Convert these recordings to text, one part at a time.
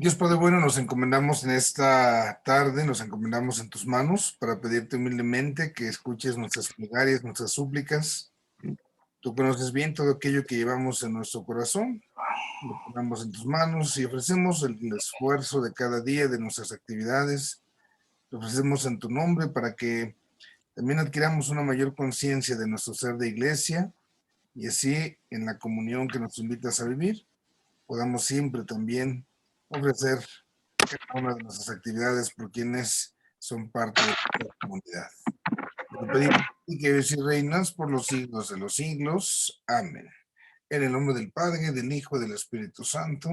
Dios Padre bueno, nos encomendamos en esta tarde, nos encomendamos en tus manos para pedirte humildemente que escuches nuestras plegarias, nuestras súplicas. Tú conoces bien todo aquello que llevamos en nuestro corazón, lo ponemos en tus manos y ofrecemos el esfuerzo de cada día de nuestras actividades, lo ofrecemos en tu nombre para que también adquiramos una mayor conciencia de nuestro ser de iglesia y así en la comunión que nos invitas a vivir, podamos siempre también ofrecer una de nuestras actividades por quienes son parte de la comunidad. Te lo pedimos y que vives y reinas por los siglos de los siglos. Amén. En el nombre del Padre, del Hijo y del Espíritu Santo.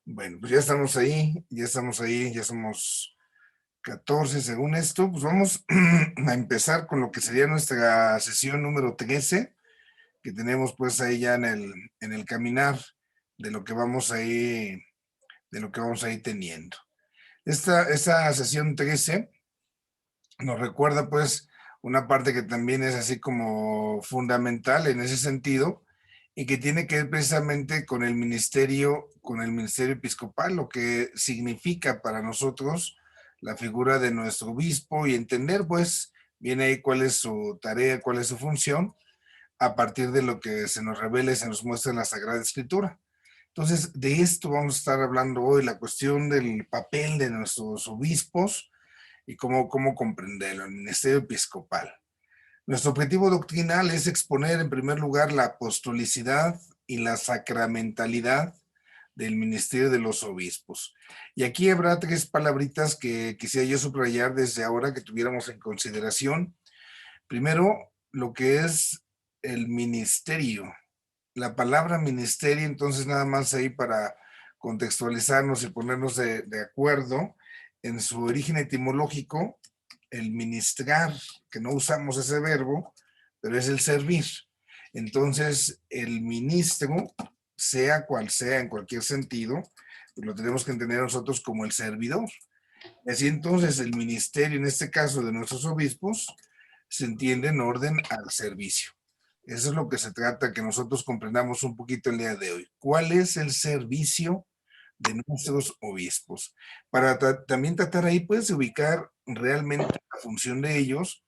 Bueno, pues ya estamos ahí, ya somos 14 según esto. Pues vamos a empezar con lo que sería nuestra sesión número 13, que tenemos pues ahí ya en el caminar de lo que vamos ahí, de lo que vamos a ir teniendo. Esta sesión 13 nos recuerda pues una parte que también es así como fundamental en ese sentido y que tiene que ver precisamente con el ministerio episcopal, lo que significa para nosotros la figura de nuestro obispo y entender pues bien ahí cuál es su tarea, cuál es su función a partir de lo que se nos revela y se nos muestra en la Sagrada Escritura. Entonces, de esto vamos a estar hablando hoy, la cuestión del papel de nuestros obispos y cómo comprenderlo, el ministerio episcopal. Nuestro objetivo doctrinal es exponer en primer lugar la apostolicidad y la sacramentalidad del ministerio de los obispos. Y aquí habrá tres palabritas que quisiera yo subrayar desde ahora que tuviéramos en consideración. Primero, lo que es el ministerio. La palabra ministerio, entonces nada más ahí para contextualizarnos y ponernos de acuerdo en su origen etimológico, el ministrar, que no usamos ese verbo, pero es el servir. Entonces, el ministro, sea cual sea, en cualquier sentido, pues lo tenemos que entender nosotros como el servidor. Y así entonces el ministerio, en este caso de nuestros obispos, se entiende en orden al servicio. Eso es lo que se trata, que nosotros comprendamos un poquito el día de hoy. ¿Cuál es el servicio de nuestros obispos? Para también tratar ahí, pues, de ubicar realmente la función de ellos,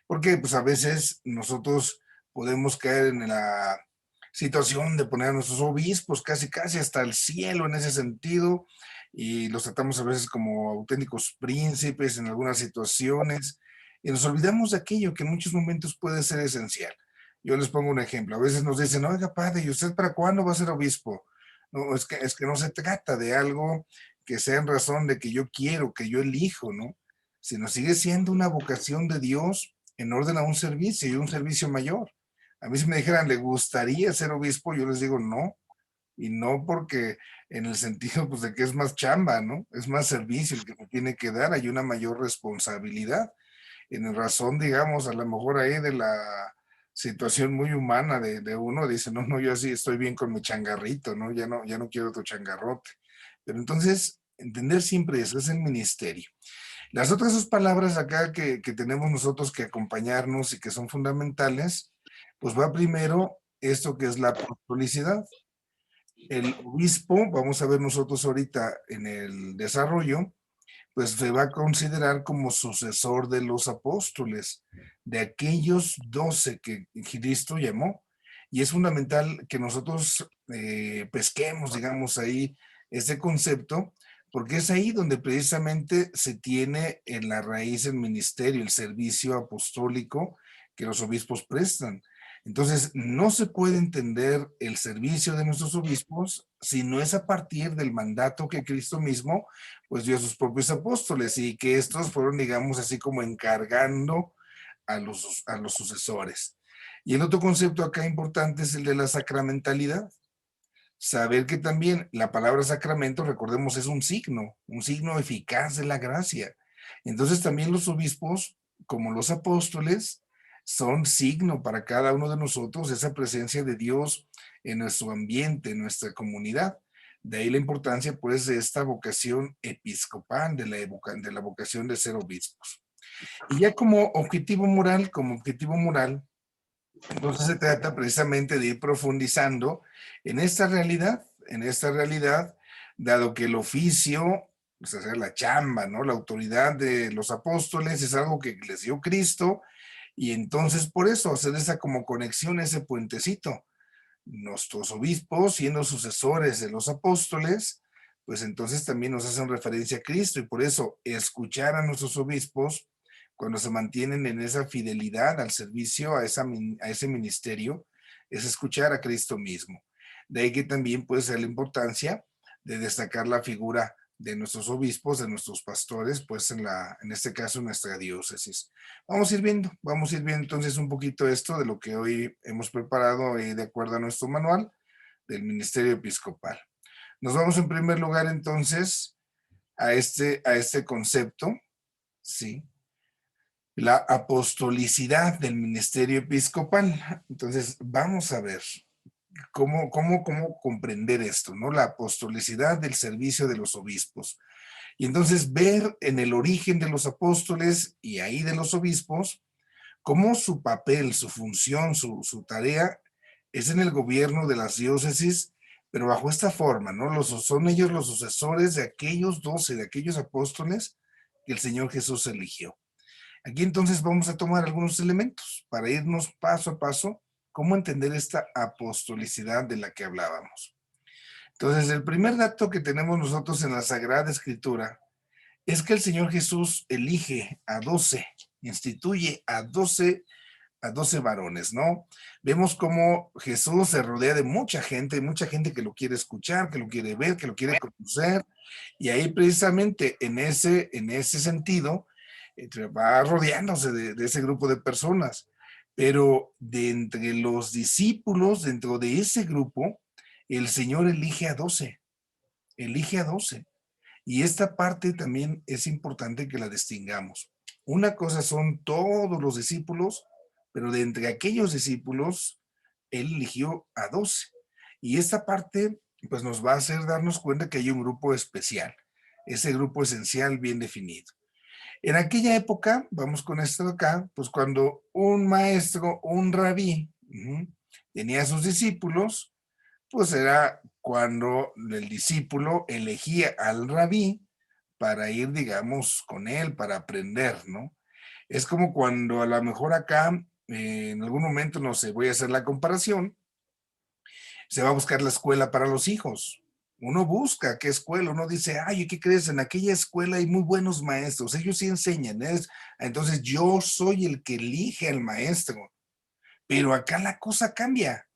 porque pues a veces nosotros podemos caer en la situación de poner a nuestros obispos casi casi hasta el cielo en ese sentido, y los tratamos a veces como auténticos príncipes en algunas situaciones, y nos olvidamos de aquello que en muchos momentos puede ser esencial. Yo les pongo un ejemplo. A veces nos dicen, oiga, padre, ¿y usted para cuándo va a ser obispo? No, es que no se trata de algo que sea en razón de que yo quiero, que yo elijo, ¿no? Sino sigue siendo una vocación de Dios en orden a un servicio y un servicio mayor. A mí si me dijeran, ¿le gustaría ser obispo? Yo les digo, no. Y no porque en el sentido pues, de que es más chamba, ¿no? Es más servicio el que me tiene que dar, hay una mayor responsabilidad. En razón, digamos, a lo mejor ahí de la situación muy humana de uno, dice, no, no, yo así estoy bien con mi changarrito, ¿no? Ya no quiero tu changarrote. Pero entonces, entender siempre eso, es el ministerio. Las otras dos palabras acá que tenemos nosotros que acompañarnos y que son fundamentales, pues va primero esto que es la apostolicidad. El obispo, vamos a ver nosotros ahorita en el desarrollo, pues se va a considerar como sucesor de los apóstoles, de aquellos 12 que Cristo llamó. Y es fundamental que nosotros pesquemos, digamos, ahí ese concepto, porque es ahí donde precisamente se tiene en la raíz el ministerio, el servicio apostólico que los obispos prestan. Entonces, no se puede entender el servicio de nuestros obispos si no es a partir del mandato que Cristo mismo pues dio a sus propios apóstoles y que estos fueron, digamos, así como encargando a los sucesores. Y el otro concepto acá importante es el de la sacramentalidad. Saber que también la palabra sacramento, recordemos, es un signo eficaz de la gracia. Entonces también los obispos, como los apóstoles, son signo para cada uno de nosotros esa presencia de Dios en nuestro ambiente, en nuestra comunidad. De ahí la importancia, pues, de esta vocación episcopal, de la vocación de ser obispos. Y ya como objetivo moral, entonces se trata precisamente de ir profundizando en esta realidad, dado que el oficio, pues hacer la chamba, ¿no? La autoridad de los apóstoles es algo que les dio Cristo, y entonces por eso hacer esa como conexión, ese puentecito. Nuestros obispos, siendo sucesores de los apóstoles, pues entonces también nos hacen referencia a Cristo, y por eso escuchar a nuestros obispos cuando se mantienen en esa fidelidad al servicio, a ese ministerio, es escuchar a Cristo mismo. De ahí que también puede ser la importancia de destacar la figura de nuestros obispos, de nuestros pastores, pues en este caso en nuestra diócesis. Vamos a ir viendo entonces un poquito esto de lo que hoy hemos preparado de acuerdo a nuestro manual del Ministerio Episcopal. Nos vamos en primer lugar entonces a este concepto, ¿sí? La apostolicidad del ministerio episcopal. Entonces, vamos a ver cómo comprender esto, ¿no? La apostolicidad del servicio de los obispos. Y entonces ver en el origen de los apóstoles y ahí de los obispos, cómo su papel, su función, su tarea es en el gobierno de las diócesis, pero bajo esta forma, ¿no? Son ellos los sucesores de aquellos 12, de aquellos apóstoles que el Señor Jesús eligió. Aquí entonces vamos a tomar algunos elementos para irnos paso a paso, cómo entender esta apostolicidad de la que hablábamos. Entonces, el primer dato que tenemos nosotros en la Sagrada Escritura es que el Señor Jesús elige a 12, instituye a 12 varones, ¿no? Vemos cómo Jesús se rodea de mucha gente que lo quiere escuchar, que lo quiere ver, que lo quiere conocer, y ahí precisamente en ese sentido, va rodeándose de ese grupo de personas, pero de entre los discípulos, dentro de ese grupo, el Señor elige a 12. Y esta parte también es importante que la distingamos. Una cosa son todos los discípulos, pero de entre aquellos discípulos, Él eligió a 12. Y esta parte, pues nos va a hacer darnos cuenta que hay un grupo especial, ese grupo esencial bien definido. En aquella época, vamos con esto de acá, pues cuando un maestro, un rabí, tenía a sus discípulos, pues era cuando el discípulo elegía al rabí para ir, digamos, con él, para aprender, ¿no? Es como cuando a lo mejor acá, en algún momento, no sé, voy a hacer la comparación, se va a buscar la escuela para los hijos. Uno busca qué escuela, uno dice, ay, ¿qué crees? En aquella escuela hay muy buenos maestros, ellos sí enseñan, entonces yo soy el que elige al maestro, pero acá la cosa cambia,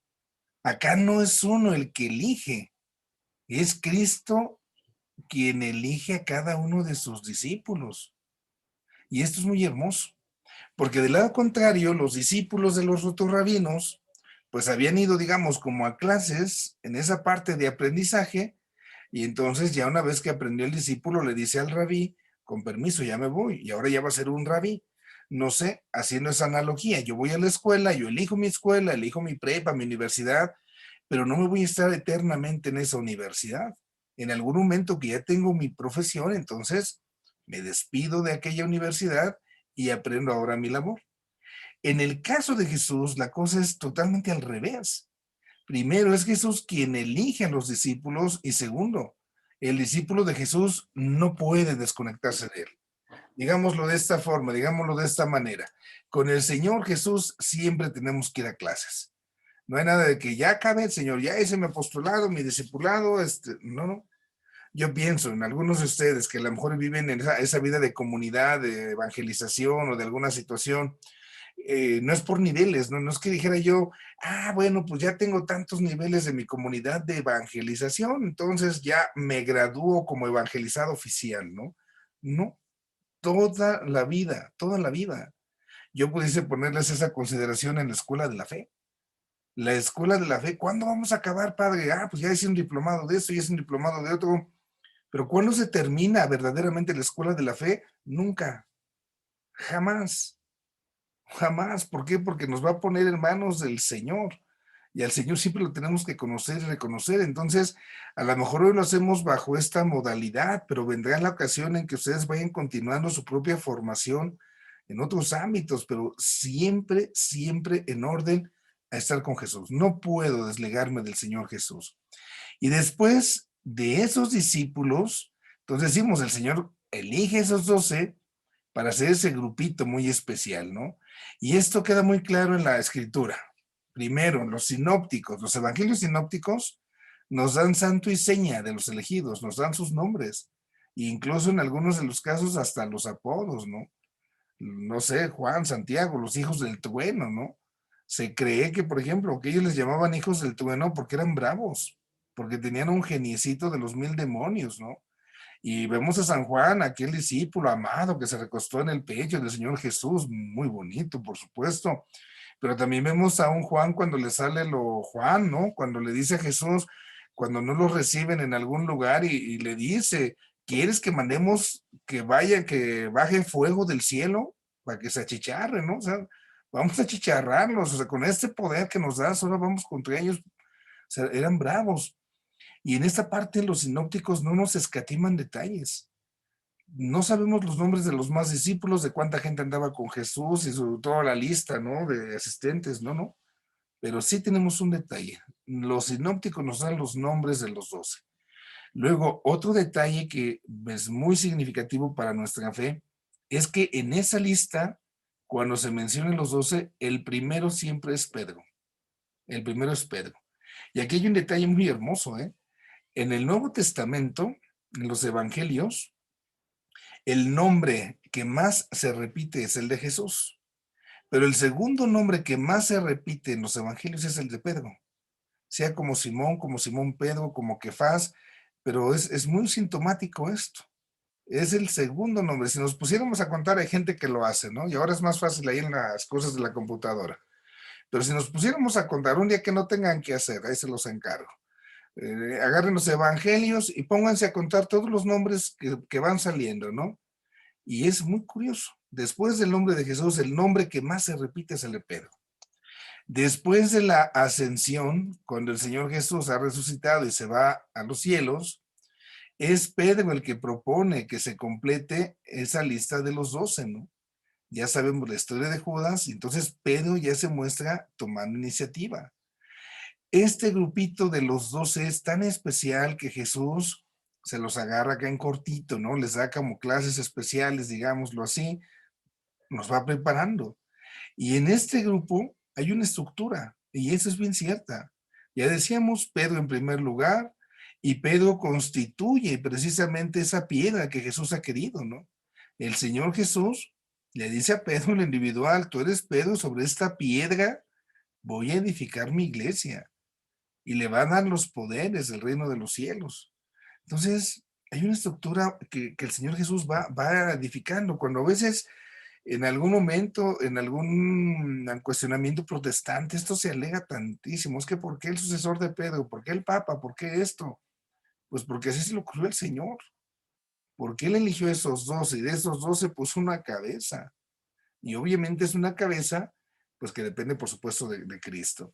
acá no es uno el que elige, es Cristo quien elige a cada uno de sus discípulos. Y esto es muy hermoso, porque del lado contrario, los discípulos de los otros rabinos, pues habían ido, digamos, como a clases en esa parte de aprendizaje, y entonces ya una vez que aprendió el discípulo, le dice al rabí, con permiso, ya me voy, y ahora ya va a ser un rabí. No sé, haciendo esa analogía, yo voy a la escuela, yo elijo mi escuela, elijo mi prepa, mi universidad, pero no me voy a estar eternamente en esa universidad. En algún momento que ya tengo mi profesión, entonces me despido de aquella universidad y aprendo ahora mi labor. En el caso de Jesús, la cosa es totalmente al revés. Primero, es Jesús quien elige a los discípulos y segundo, el discípulo de Jesús no puede desconectarse de él. Digámoslo de esta forma, digámoslo de esta manera. Con el Señor Jesús siempre tenemos que ir a clases. No hay nada de que ya acabe, Señor, ya hice mi apostolado, mi discipulado, no, no. Yo pienso en algunos de ustedes que a lo mejor viven en esa vida de comunidad, de evangelización o de alguna situación, no es por niveles, ¿no? No es que dijera yo, bueno, pues ya tengo tantos niveles de mi comunidad de evangelización, entonces ya me gradúo como evangelizado oficial, ¿no? No, toda la vida, toda la vida. Yo pudiese ponerles esa consideración en la escuela de la fe. La escuela de la fe, ¿cuándo vamos a acabar, padre? Pues ya hice un diplomado de esto, ya hice un diplomado de otro. Pero ¿cuándo se termina verdaderamente la escuela de la fe? Nunca, jamás, jamás. ¿Por qué? Porque nos va a poner en manos del Señor. Y al Señor siempre lo tenemos que conocer y reconocer. Entonces, a lo mejor hoy lo hacemos bajo esta modalidad, pero vendrá la ocasión en que ustedes vayan continuando su propia formación en otros ámbitos, pero siempre, siempre en orden a estar con Jesús. No puedo desligarme del Señor Jesús. Y después de esos discípulos, entonces decimos, el Señor elige esos 12 para hacer ese grupito muy especial, ¿no? Y esto queda muy claro en la escritura. Primero, los sinópticos, los evangelios sinópticos nos dan santo y seña de los elegidos, nos dan sus nombres, e incluso en algunos de los casos hasta los apodos, ¿no? No sé, Juan, Santiago, los hijos del trueno, ¿no? Se cree que, por ejemplo, que ellos les llamaban hijos del trueno porque eran bravos, porque tenían un geniecito de los 1000 demonios, ¿no? Y vemos a San Juan, aquel discípulo amado que se recostó en el pecho del Señor Jesús, muy bonito, por supuesto. Pero también vemos a un Juan cuando le sale lo Juan, ¿no? Cuando le dice a Jesús, cuando no lo reciben en algún lugar y le dice, ¿quieres que mandemos que vaya, que baje fuego del cielo para que se achicharre, ¿no? O sea, vamos a achicharrarlos, o sea, con este poder que nos das, ahora vamos contra ellos. O sea, eran bravos. Y en esta parte los sinópticos no nos escatiman detalles. No sabemos los nombres de los más discípulos, de cuánta gente andaba con Jesús y toda la lista, ¿no? De asistentes, no. Pero sí tenemos un detalle. Los sinópticos nos dan los nombres de los 12. Luego, otro detalle que es muy significativo para nuestra fe es que en esa lista, cuando se mencionan los 12, el primero siempre es Pedro. El primero es Pedro. Y aquí hay un detalle muy hermoso, ¿eh? En el Nuevo Testamento, en los Evangelios, el nombre que más se repite es el de Jesús, pero el segundo nombre que más se repite en los Evangelios es el de Pedro, sea como Simón Pedro, como Kefas, pero es muy sintomático esto. Es el segundo nombre. Si nos pusiéramos a contar, hay gente que lo hace, ¿no? Y ahora es más fácil ahí en las cosas de la computadora. Pero si nos pusiéramos a contar un día que no tengan que hacer, ahí se los encargo. Agarren los evangelios y pónganse a contar todos los nombres que van saliendo, ¿no? Y es muy curioso. Después del nombre de Jesús, el nombre que más se repite es el de Pedro. Después de la ascensión, cuando el Señor Jesús ha resucitado y se va a los cielos, es Pedro el que propone que se complete esa lista de los 12, ¿no? Ya sabemos la historia de Judas, y entonces Pedro ya se muestra tomando iniciativa. Este grupito de los 12 es tan especial que Jesús se los agarra acá en cortito, ¿no? Les da como clases especiales, digámoslo así, nos va preparando. Y en este grupo hay una estructura, y eso es bien cierta. Ya decíamos, Pedro en primer lugar, y Pedro constituye precisamente esa piedra que Jesús ha querido, ¿no? El Señor Jesús le dice a Pedro en lo individual, tú eres Pedro, sobre esta piedra voy a edificar mi iglesia, y le va a dar los poderes del reino de los cielos. Entonces, hay una estructura que el Señor Jesús va edificando. Cuando a veces en algún momento, en algún cuestionamiento protestante, esto se alega tantísimo. Es que ¿por qué el sucesor de Pedro? ¿Por qué el Papa? ¿Por qué esto? Pues porque así se le ocurrió al Señor. Porque él eligió esos 12 y de esos 12 puso una cabeza. Y obviamente es una cabeza, pues que depende, por supuesto, de Cristo.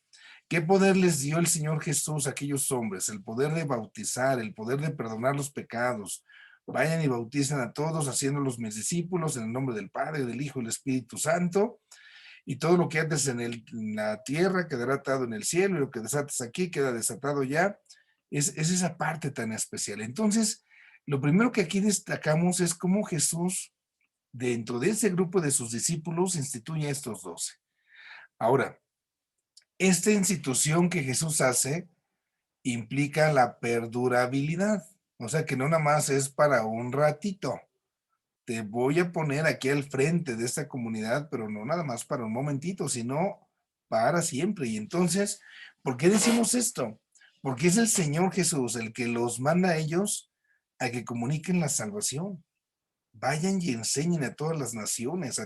¿Qué poder les dio el Señor Jesús a aquellos hombres? El poder de bautizar, el poder de perdonar los pecados. Vayan y bauticen a todos, haciéndolos mis discípulos en el nombre del Padre, del Hijo y del Espíritu Santo. Y todo lo que haces en la tierra quedará atado en el cielo, y lo que desates aquí queda desatado ya. Es esa parte tan especial. Entonces, lo primero que aquí destacamos es cómo Jesús, dentro de ese grupo de sus discípulos, instituye a estos 12. Ahora, esta institución que Jesús hace implica la perdurabilidad. O sea, que no nada más es para un ratito. Te voy a poner aquí al frente de esta comunidad, pero no nada más para un momentito, sino para siempre. Y entonces, ¿por qué decimos esto? Porque es el Señor Jesús el que los manda a ellos a que comuniquen la salvación. Vayan y enseñen a todas las naciones,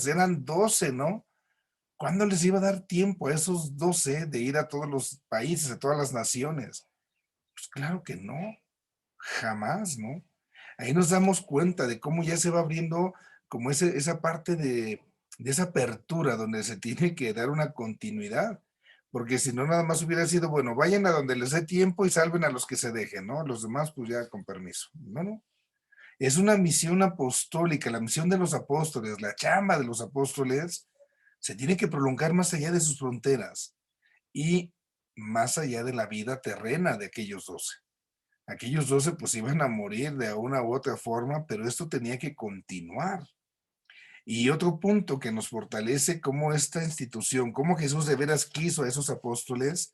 eran 12, ¿no? ¿Cuándo les iba a dar tiempo a esos 12 de ir a todos los países, a todas las naciones? Pues claro que no, jamás, ¿no? Ahí nos damos cuenta de cómo ya se va abriendo como esa parte de esa apertura donde se tiene que dar una continuidad, porque si no nada más hubiera sido, bueno, vayan a donde les dé tiempo y salven a los que se dejen, ¿no? Los demás pues ya con permiso. No, no. Es una misión apostólica, la misión de los apóstoles, la chamba de los apóstoles se tiene que prolongar más allá de sus fronteras y más allá de la vida terrena de aquellos 12. Aquellos 12 pues iban a morir de una u otra forma, pero esto tenía que continuar. Y otro punto que nos fortalece como esta institución, cómo Jesús de veras quiso a esos apóstoles,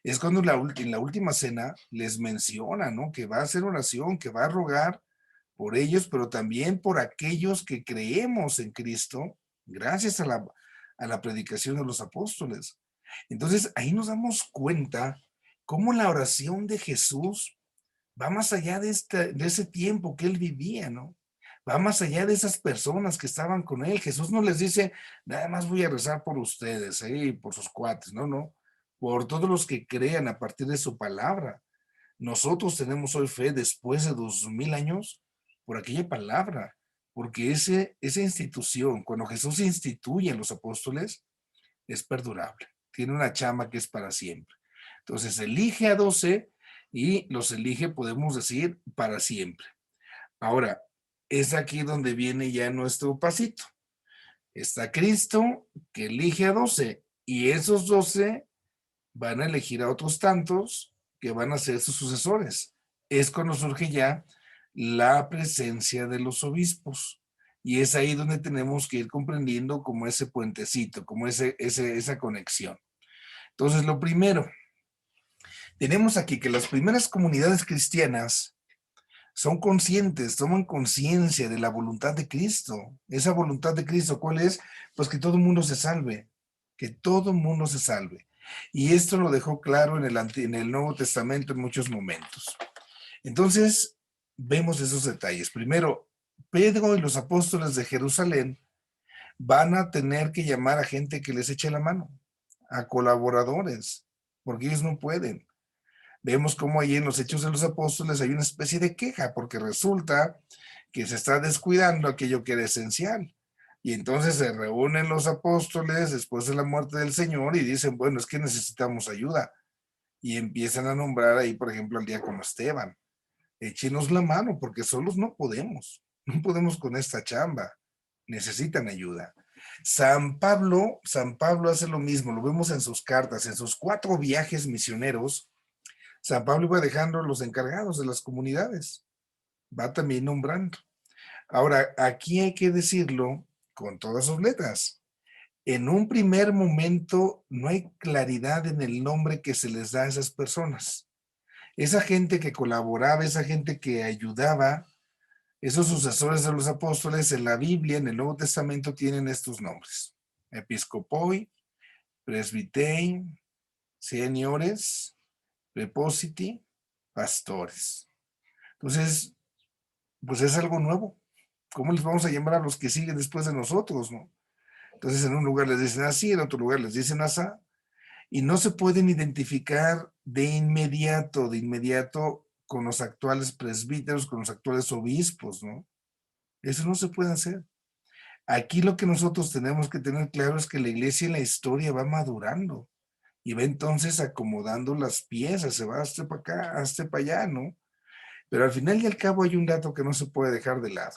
es cuando en la última cena les menciona, ¿no? Que va a hacer oración, que va a rogar por ellos, pero también por aquellos que creemos en Cristo, gracias a la predicación de los apóstoles. Entonces, ahí nos damos cuenta cómo la oración de Jesús va más allá de ese tiempo que él vivía, ¿no? Va más allá de esas personas que estaban con él. Jesús no les dice, nada más voy a rezar por ustedes, por sus cuates, no, no, por todos los que crean a partir de su palabra. Nosotros tenemos hoy fe después de 2000 años por aquella palabra, porque esa institución, cuando Jesús instituye a los apóstoles, es perdurable. Tiene una chama que es para siempre. Entonces elige a 12 y los elige, podemos decir, para siempre. Ahora, es aquí donde viene ya nuestro pasito. Está Cristo que elige a 12 y esos 12 van a elegir a otros tantos que van a ser sus sucesores. Es cuando surge ya la presencia de los obispos. Y es ahí donde tenemos que ir comprendiendo como ese puentecito, como esa conexión. Entonces, lo primero, tenemos aquí que las primeras comunidades cristianas son conscientes, toman conciencia de la voluntad de Cristo. Esa voluntad de Cristo, ¿cuál es? Pues que todo el mundo se salve, que todo el mundo se salve. Y esto lo dejó claro en el Nuevo Testamento en muchos momentos. Entonces, vemos esos detalles. Primero, Pedro y los apóstoles de Jerusalén van a tener que llamar a gente que les eche la mano, a colaboradores, porque ellos no pueden. Vemos cómo ahí en los Hechos de los Apóstoles hay una especie de queja, porque resulta que se está descuidando aquello que era esencial. Y entonces se reúnen los apóstoles después de la muerte del Señor y dicen, bueno, es que necesitamos ayuda. Y empiezan a nombrar ahí, por ejemplo, al diácono Esteban. Échenos la mano, porque solos no podemos. No podemos con esta chamba. Necesitan ayuda. San Pablo hace lo mismo, lo vemos en sus cartas, en sus 4 viajes misioneros. San Pablo iba dejando los encargados de las comunidades, va también nombrando. Ahora, aquí hay que decirlo con todas sus letras. En un primer momento no hay claridad en el nombre que se les da a esas personas. Esa gente que colaboraba, esa gente que ayudaba, esos sucesores de los apóstoles en la Biblia, en el Nuevo Testamento, tienen estos nombres: Episcopoi, Presbitei, Seniores, Prepositi, Pastores. Entonces, pues es algo nuevo. ¿Cómo les vamos a llamar a los que siguen después de nosotros, no? Entonces, en un lugar les dicen así, en otro lugar les dicen así, y no se pueden identificar de inmediato con los actuales presbíteros, con los actuales obispos, ¿no? Eso no se puede hacer. Aquí lo que nosotros tenemos que tener claro es que la iglesia en la historia va madurando y va entonces acomodando las piezas, se va hasta para acá, hasta para allá, ¿no? Pero al final y al cabo hay un dato que no se puede dejar de lado.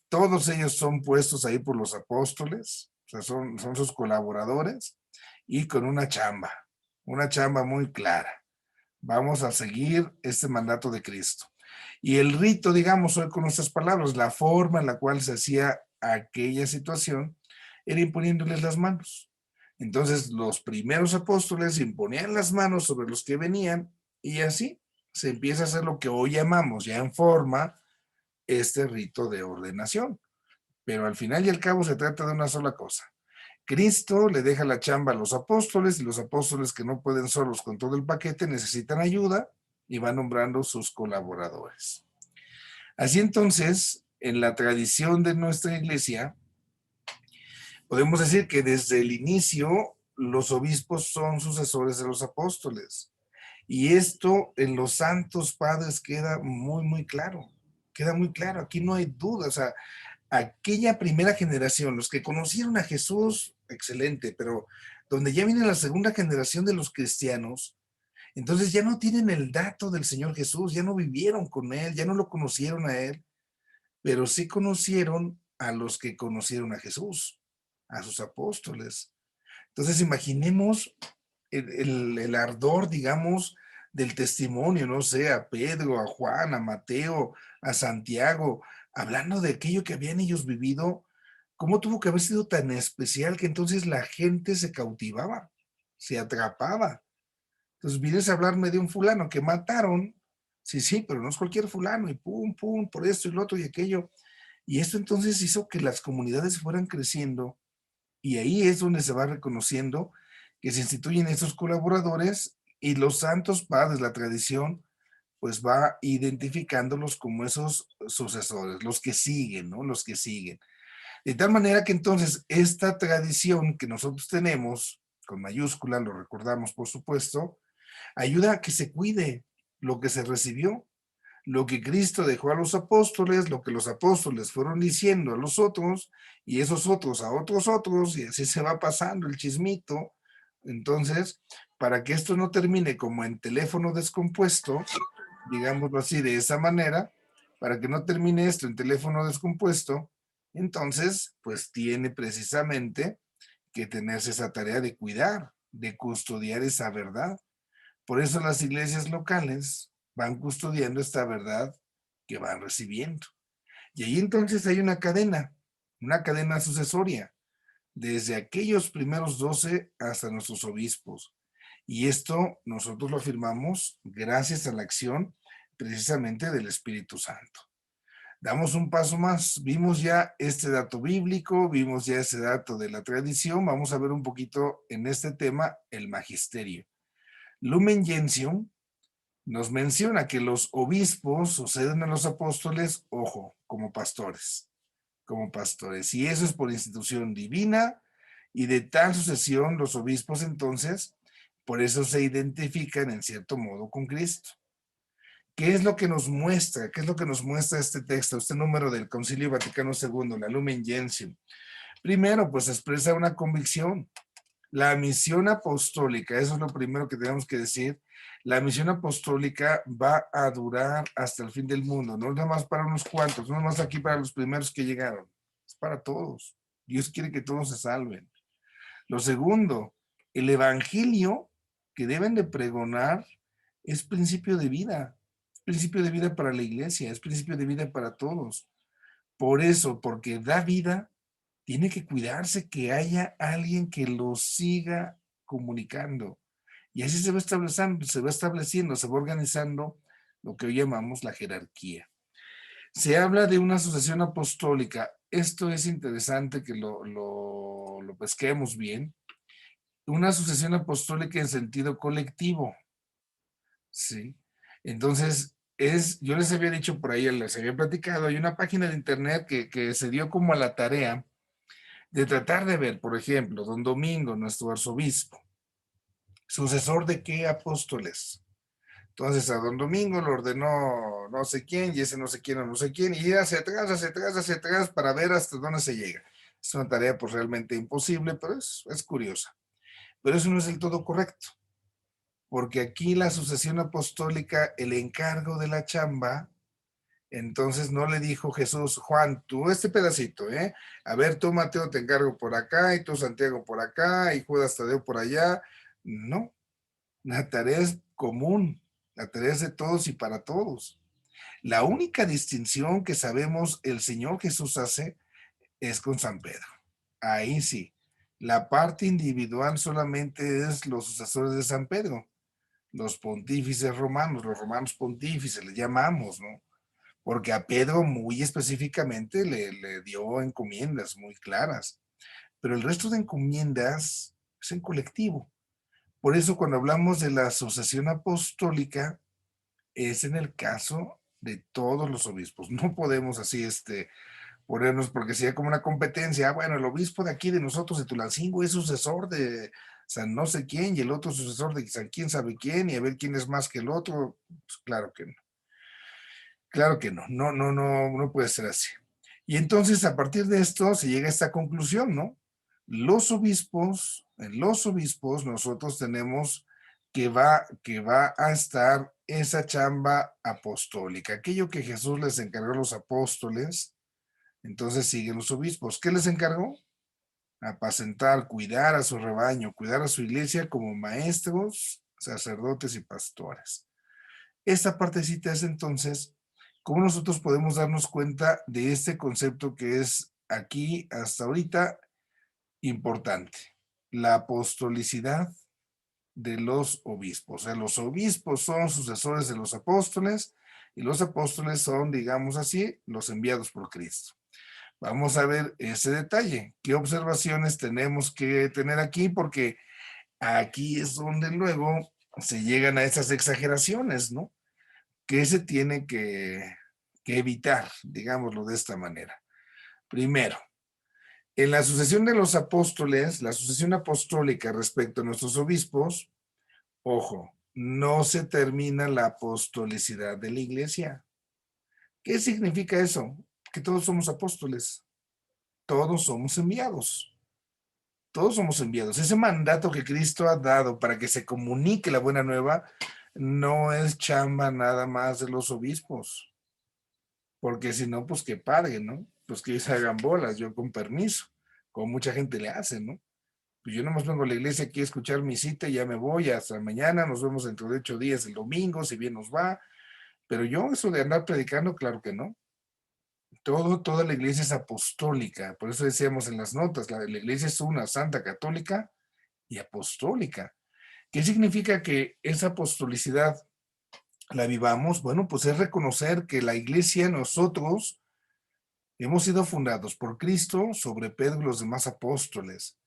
Todos ellos son puestos ahí por los apóstoles, o sea, son sus colaboradores y con una chamba muy clara. Vamos a seguir este mandato de Cristo. Y el rito, digamos, hoy con nuestras palabras, la forma en la cual se hacía aquella situación era imponiéndoles las manos. Entonces, los primeros apóstoles imponían las manos sobre los que venían y así se empieza a hacer lo que hoy llamamos ya en forma este rito de ordenación. Pero al final y al cabo se trata de una sola cosa. Cristo le deja la chamba a los apóstoles y los apóstoles que no pueden solos con todo el paquete necesitan ayuda y va nombrando sus colaboradores. Así entonces, en la tradición de nuestra iglesia, podemos decir que desde el inicio los obispos son sucesores de los apóstoles. Y esto en los santos padres queda muy, muy claro. Queda muy claro, aquí no hay duda. O sea, aquella primera generación, los que conocieron a Jesús, excelente, pero donde ya viene la segunda generación de los cristianos, entonces ya no tienen el dato del Señor Jesús, ya no vivieron con Él, ya no lo conocieron a Él, pero sí conocieron a los que conocieron a Jesús, a sus apóstoles. Entonces imaginemos el ardor, digamos, del testimonio, no sé, a Pedro, a Juan, a Mateo, a Santiago, hablando de aquello que habían ellos vivido, cómo tuvo que haber sido tan especial que entonces la gente se cautivaba, se atrapaba. Entonces vienes a hablarme de un fulano que mataron, sí, sí, pero no es cualquier fulano, y pum, pum, por esto y lo otro y aquello. Y esto entonces hizo que las comunidades fueran creciendo, y ahí es donde se va reconociendo que se instituyen estos colaboradores y los santos padres, la tradición, pues va identificándolos como esos sucesores, los que siguen, ¿no? Los que siguen. De tal manera que entonces esta tradición que nosotros tenemos, con mayúscula, lo recordamos por supuesto, ayuda a que se cuide lo que se recibió, lo que Cristo dejó a los apóstoles, lo que los apóstoles fueron diciendo a los otros, y esos otros a otros, y así se va pasando el chismito. Entonces, para que esto no termine como en teléfono descompuesto, digámoslo así, de esa manera, para que no termine esto en teléfono descompuesto, entonces, pues tiene precisamente que tenerse esa tarea de cuidar, de custodiar esa verdad. Por eso las iglesias locales van custodiando esta verdad que van recibiendo. Y ahí entonces hay una cadena sucesoria, desde aquellos primeros 12 hasta nuestros obispos. Y esto nosotros lo afirmamos gracias a la acción precisamente del Espíritu Santo. Damos un paso más, vimos ya este dato bíblico, vimos ya ese dato de la tradición, vamos a ver un poquito en este tema el magisterio. Lumen Gentium nos menciona que los obispos suceden a los apóstoles, ojo, como pastores, y eso es por institución divina, y de tal sucesión los obispos entonces, por eso se identifican en cierto modo con Cristo. ¿Qué es lo que nos muestra? ¿Qué es lo que nos muestra este texto, este número del Concilio Vaticano II, la Lumen Gentium? Primero, pues expresa una convicción. La misión apostólica, eso es lo primero que tenemos que decir, la misión apostólica va a durar hasta el fin del mundo, no es nada más para unos cuantos, no es más aquí para los primeros que llegaron, es para todos. Dios quiere que todos se salven. Lo segundo, el evangelio que deben de pregonar es principio de vida para la iglesia, es principio de vida para todos. Por eso, porque da vida, tiene que cuidarse que haya alguien que lo siga comunicando. Y así se va organizando lo que hoy llamamos la jerarquía. Se habla de una asociación apostólica. Esto es interesante que lo pesquemos bien. Una asociación apostólica en sentido colectivo, ¿sí? Entonces, yo les había dicho por ahí, les había platicado, hay una página de internet que se dio como a la tarea de tratar de ver, por ejemplo, don Domingo, nuestro arzobispo, sucesor de qué apóstoles. Entonces a don Domingo lo ordenó no sé quién, y ese no sé quién o no sé quién, y ir hacia atrás para ver hasta dónde se llega. Es una tarea pues realmente imposible, pero es curiosa. Pero eso no es del todo correcto, porque aquí la sucesión apostólica, el encargo de la chamba, entonces no le dijo Jesús, Juan, tú este pedacito, ¿eh? A ver, tú Mateo te encargo por acá, y tú Santiago por acá, y Judas Tadeo por allá. No, la tarea es común, la tarea es de todos y para todos. La única distinción que sabemos el Señor Jesús hace es con San Pedro. Ahí sí, la parte individual solamente es los sucesores de San Pedro, los pontífices romanos, los romanos pontífices, le llamamos, ¿no? Porque a Pedro muy específicamente le dio encomiendas muy claras, pero el resto de encomiendas es en colectivo. Por eso cuando hablamos de la asociación apostólica, es en el caso de todos los obispos. No podemos así ponernos, porque sería como una competencia. Ah, bueno, el obispo de aquí de nosotros de Tulancingo es sucesor de San no sé quién y el otro sucesor de San quién sabe quién y a ver quién es más que el otro. Pues claro que no. Claro que no, no puede ser así. Y entonces a partir de esto se llega a esta conclusión, ¿no? En los obispos nosotros tenemos que va a estar esa chamba apostólica, aquello que Jesús les encargó a los apóstoles, entonces siguen los obispos. ¿Qué les encargó? Apacentar, cuidar a su rebaño, cuidar a su iglesia como maestros sacerdotes y pastores. Esta partecita es entonces cómo nosotros podemos darnos cuenta de este concepto que es aquí hasta ahorita importante, la apostolicidad de los obispos. O sea, los obispos son sucesores de los apóstoles y los apóstoles son, digamos así, los enviados por Cristo. Vamos a ver ese detalle. ¿Qué observaciones tenemos que tener aquí? Porque aquí es donde luego se llegan a esas exageraciones, ¿no? Que se tiene que evitar, digámoslo de esta manera. Primero, en la sucesión de los apóstoles, la sucesión apostólica respecto a nuestros obispos, ojo, no se termina la apostolicidad de la iglesia. ¿Qué significa eso? Que todos somos apóstoles, todos somos enviados, todos somos enviados. Ese mandato que Cristo ha dado para que se comunique la buena nueva no es chamba nada más de los obispos, porque si no, pues que paguen, ¿no? Pues que ellos hagan bolas, yo con permiso, como mucha gente le hace, ¿no? Pues yo nomás vengo a la iglesia aquí a escuchar mi cita y ya me voy, hasta mañana, nos vemos dentro de 8 días el domingo, si bien nos va, pero yo eso de andar predicando, claro que no. Toda la iglesia es apostólica, por eso decíamos en las notas, la iglesia es una santa católica y apostólica. ¿Qué significa que esa apostolicidad la vivamos? Bueno, pues es reconocer que la iglesia, nosotros, hemos sido fundados por Cristo sobre Pedro y los demás apóstoles,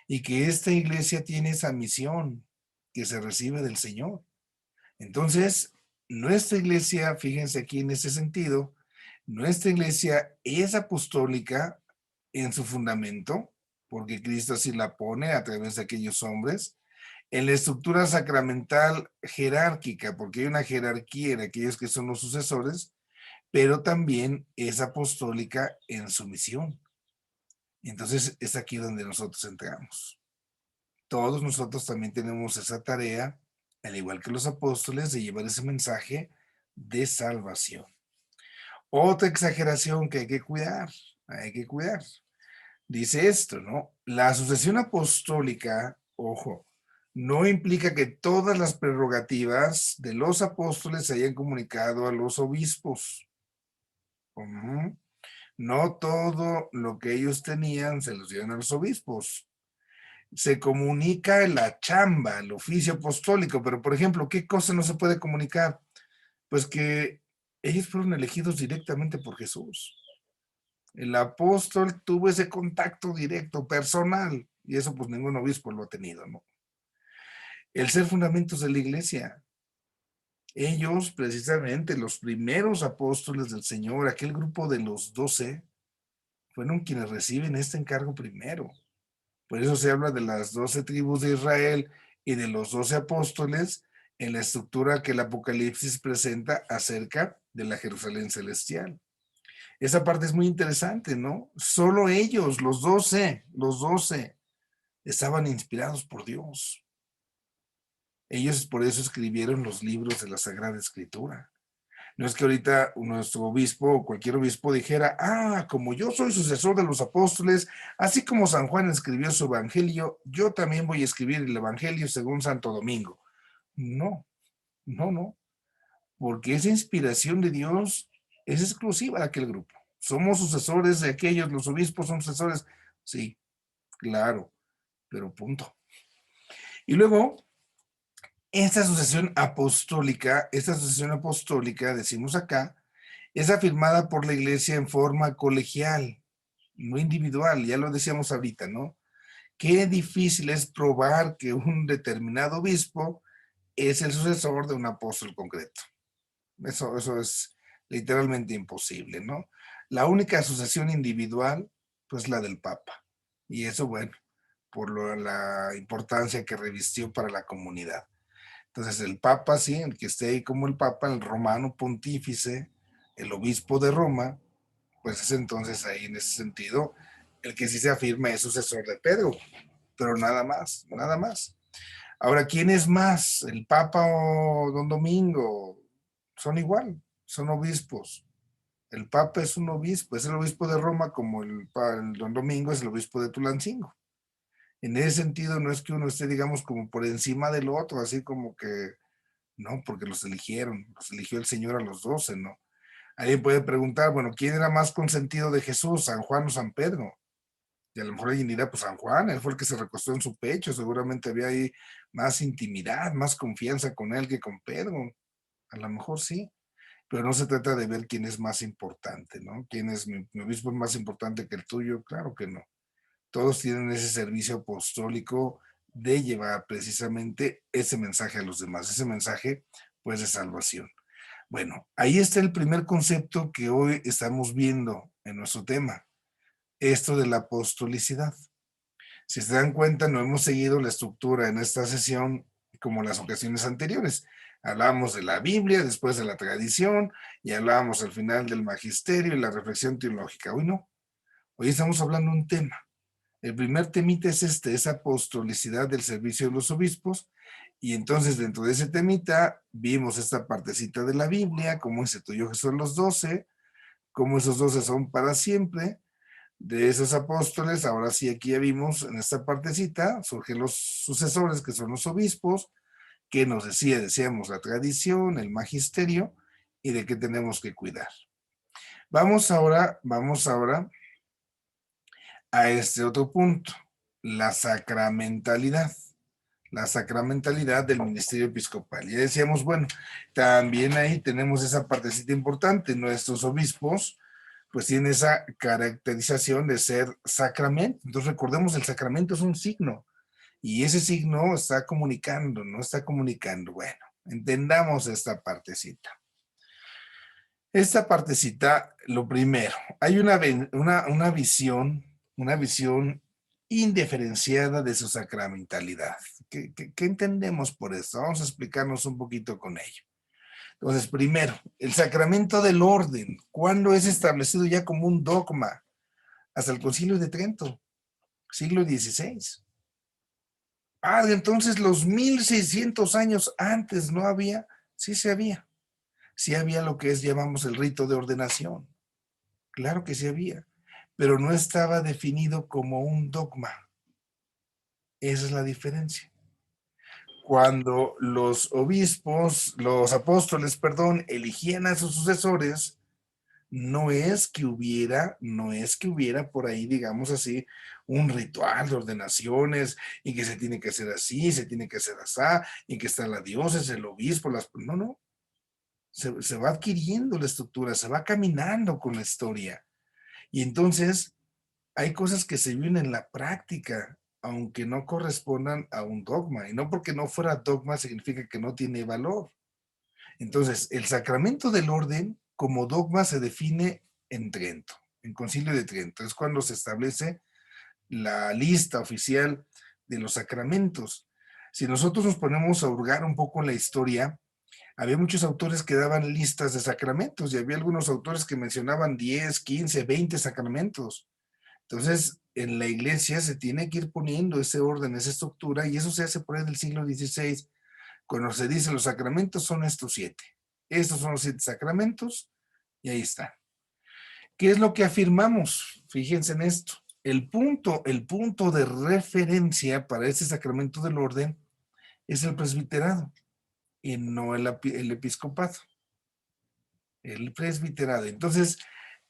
y que esta iglesia tiene esa misión que se recibe del Señor. Entonces, nuestra iglesia, fíjense aquí en ese sentido, nuestra iglesia es apostólica en su fundamento, porque Cristo así la pone a través de aquellos hombres, en la estructura sacramental jerárquica, porque hay una jerarquía en aquellos que son los sucesores, pero también es apostólica en su misión. Entonces es aquí donde nosotros entramos. Todos nosotros también tenemos esa tarea, al igual que los apóstoles, de llevar ese mensaje de salvación. Otra exageración que hay que cuidar, hay que cuidar. Dice esto, ¿no? La sucesión apostólica, ojo, no implica que todas las prerrogativas de los apóstoles se hayan comunicado a los obispos. No todo lo que ellos tenían se los dieron a los obispos. Se comunica la chamba, el oficio apostólico, pero por ejemplo, ¿qué cosa no se puede comunicar? Pues que ellos fueron elegidos directamente por Jesús. El apóstol tuvo ese contacto directo, personal, y eso pues ningún obispo lo ha tenido, ¿no? El ser fundamentos de la iglesia. Ellos, precisamente, los primeros apóstoles del Señor, aquel grupo de los 12, fueron quienes reciben este encargo primero. Por eso se habla de las 12 tribus de Israel y de los 12 apóstoles en la estructura que el Apocalipsis presenta acerca de la Jerusalén celestial. Esa parte es muy interesante, ¿no? Solo ellos, los 12, estaban inspirados por Dios. Ellos por eso escribieron los libros de la Sagrada Escritura. No es que ahorita nuestro obispo o cualquier obispo dijera, como yo soy sucesor de los apóstoles, así como San Juan escribió su evangelio, yo también voy a escribir el evangelio según Santo Domingo. No, no, porque esa inspiración de Dios es exclusiva de aquel grupo. Somos sucesores de aquellos, los obispos son sucesores. Sí, claro, pero punto. Y luego, esta sucesión apostólica, decimos acá, es afirmada por la iglesia en forma colegial, no individual, ya lo decíamos ahorita, ¿no? Qué difícil es probar que un determinado obispo es el sucesor de un apóstol concreto. Eso es literalmente imposible, ¿no? La única sucesión individual, pues la del Papa. Y eso, bueno, por la importancia que revistió para la comunidad. Entonces, el Papa, sí, el que esté ahí como el Papa, el romano pontífice, el obispo de Roma, pues es entonces ahí en ese sentido el que sí se afirma es sucesor de Pedro, pero nada más, nada más. Ahora, ¿quién es más? ¿El Papa o Don Domingo? Son igual, son obispos. El Papa es un obispo, es el obispo de Roma como el Don Domingo es el obispo de Tulancingo. En ese sentido, no es que uno esté, digamos, como por encima del otro, así como que, no, porque los eligieron, los eligió el Señor a los 12, ¿no? Alguien puede preguntar, bueno, ¿quién era más consentido de Jesús, San Juan o San Pedro? Y a lo mejor alguien dirá, pues San Juan, él fue el que se recostó en su pecho, seguramente había ahí más intimidad, más confianza con él que con Pedro. A lo mejor sí, pero no se trata de ver quién es más importante, ¿no? ¿Quién es mi obispo más importante que el tuyo? Claro que no. Todos tienen ese servicio apostólico de llevar precisamente ese mensaje a los demás, ese mensaje pues de salvación. Bueno, ahí está el primer concepto que hoy estamos viendo en nuestro tema, esto de la apostolicidad. Si se dan cuenta, no hemos seguido la estructura en esta sesión como las ocasiones anteriores. Hablamos de la Biblia, después de la tradición, y hablábamos al final del magisterio y la reflexión teológica. Hoy no, hoy estamos hablando de un tema. El primer temita es este, esa apostolicidad del servicio de los obispos, y entonces dentro de ese temita vimos esta partecita de la Biblia, cómo instituyó Jesús los 12, cómo esos 12 son para siempre, de esos apóstoles, ahora sí aquí ya vimos en esta partecita, surgen los sucesores que son los obispos, que nos decíamos la tradición, el magisterio, y de qué tenemos que cuidar. Vamos ahora a este otro punto, la sacramentalidad. La sacramentalidad del ministerio episcopal. Ya decíamos, bueno, también ahí tenemos esa partecita importante. Nuestros obispos, pues tienen esa caracterización de ser sacramento. Entonces recordemos, el sacramento es un signo y ese signo está comunicando, no está comunicando. Bueno, entendamos esta partecita. Esta partecita, lo primero, hay una visión indiferenciada de su sacramentalidad. ¿Qué entendemos por esto? Vamos a explicarnos un poquito con ello. Entonces, primero, el sacramento del orden. ¿Cuándo es establecido ya como un dogma? Hasta el Concilio de Trento, siglo XVI. Entonces los 1600 años antes no había, sí se había. Sí había lo que llamamos el rito de ordenación. Claro que sí había, pero no estaba definido como un dogma. Esa es la diferencia. Cuando los obispos, los apóstoles, perdón, eligían a sus sucesores, no es que hubiera por ahí, digamos así, un ritual de ordenaciones y que se tiene que hacer así, se tiene que hacer así, y que está la diócesis, el obispo, no, se va adquiriendo la estructura, se va caminando con la historia. Y entonces hay cosas que se viven en la práctica, aunque no correspondan a un dogma. Y no porque no fuera dogma significa que no tiene valor. Entonces, el sacramento del orden como dogma se define en Trento, en Concilio de Trento. Es cuando se establece la lista oficial de los sacramentos. Si nosotros nos ponemos a hurgar un poco en la historia, había muchos autores que daban listas de sacramentos y había algunos autores que mencionaban 10, 15, 20 sacramentos. Entonces, en la iglesia se tiene que ir poniendo ese orden, esa estructura, y eso se hace por ahí del siglo XVI, cuando se dice los sacramentos son estos 7. Estos son los 7 sacramentos, y ahí está. ¿Qué es lo que afirmamos? Fíjense en esto. El punto de referencia para este sacramento del orden es el presbiterado y no el episcopado. El presbiterado. Entonces,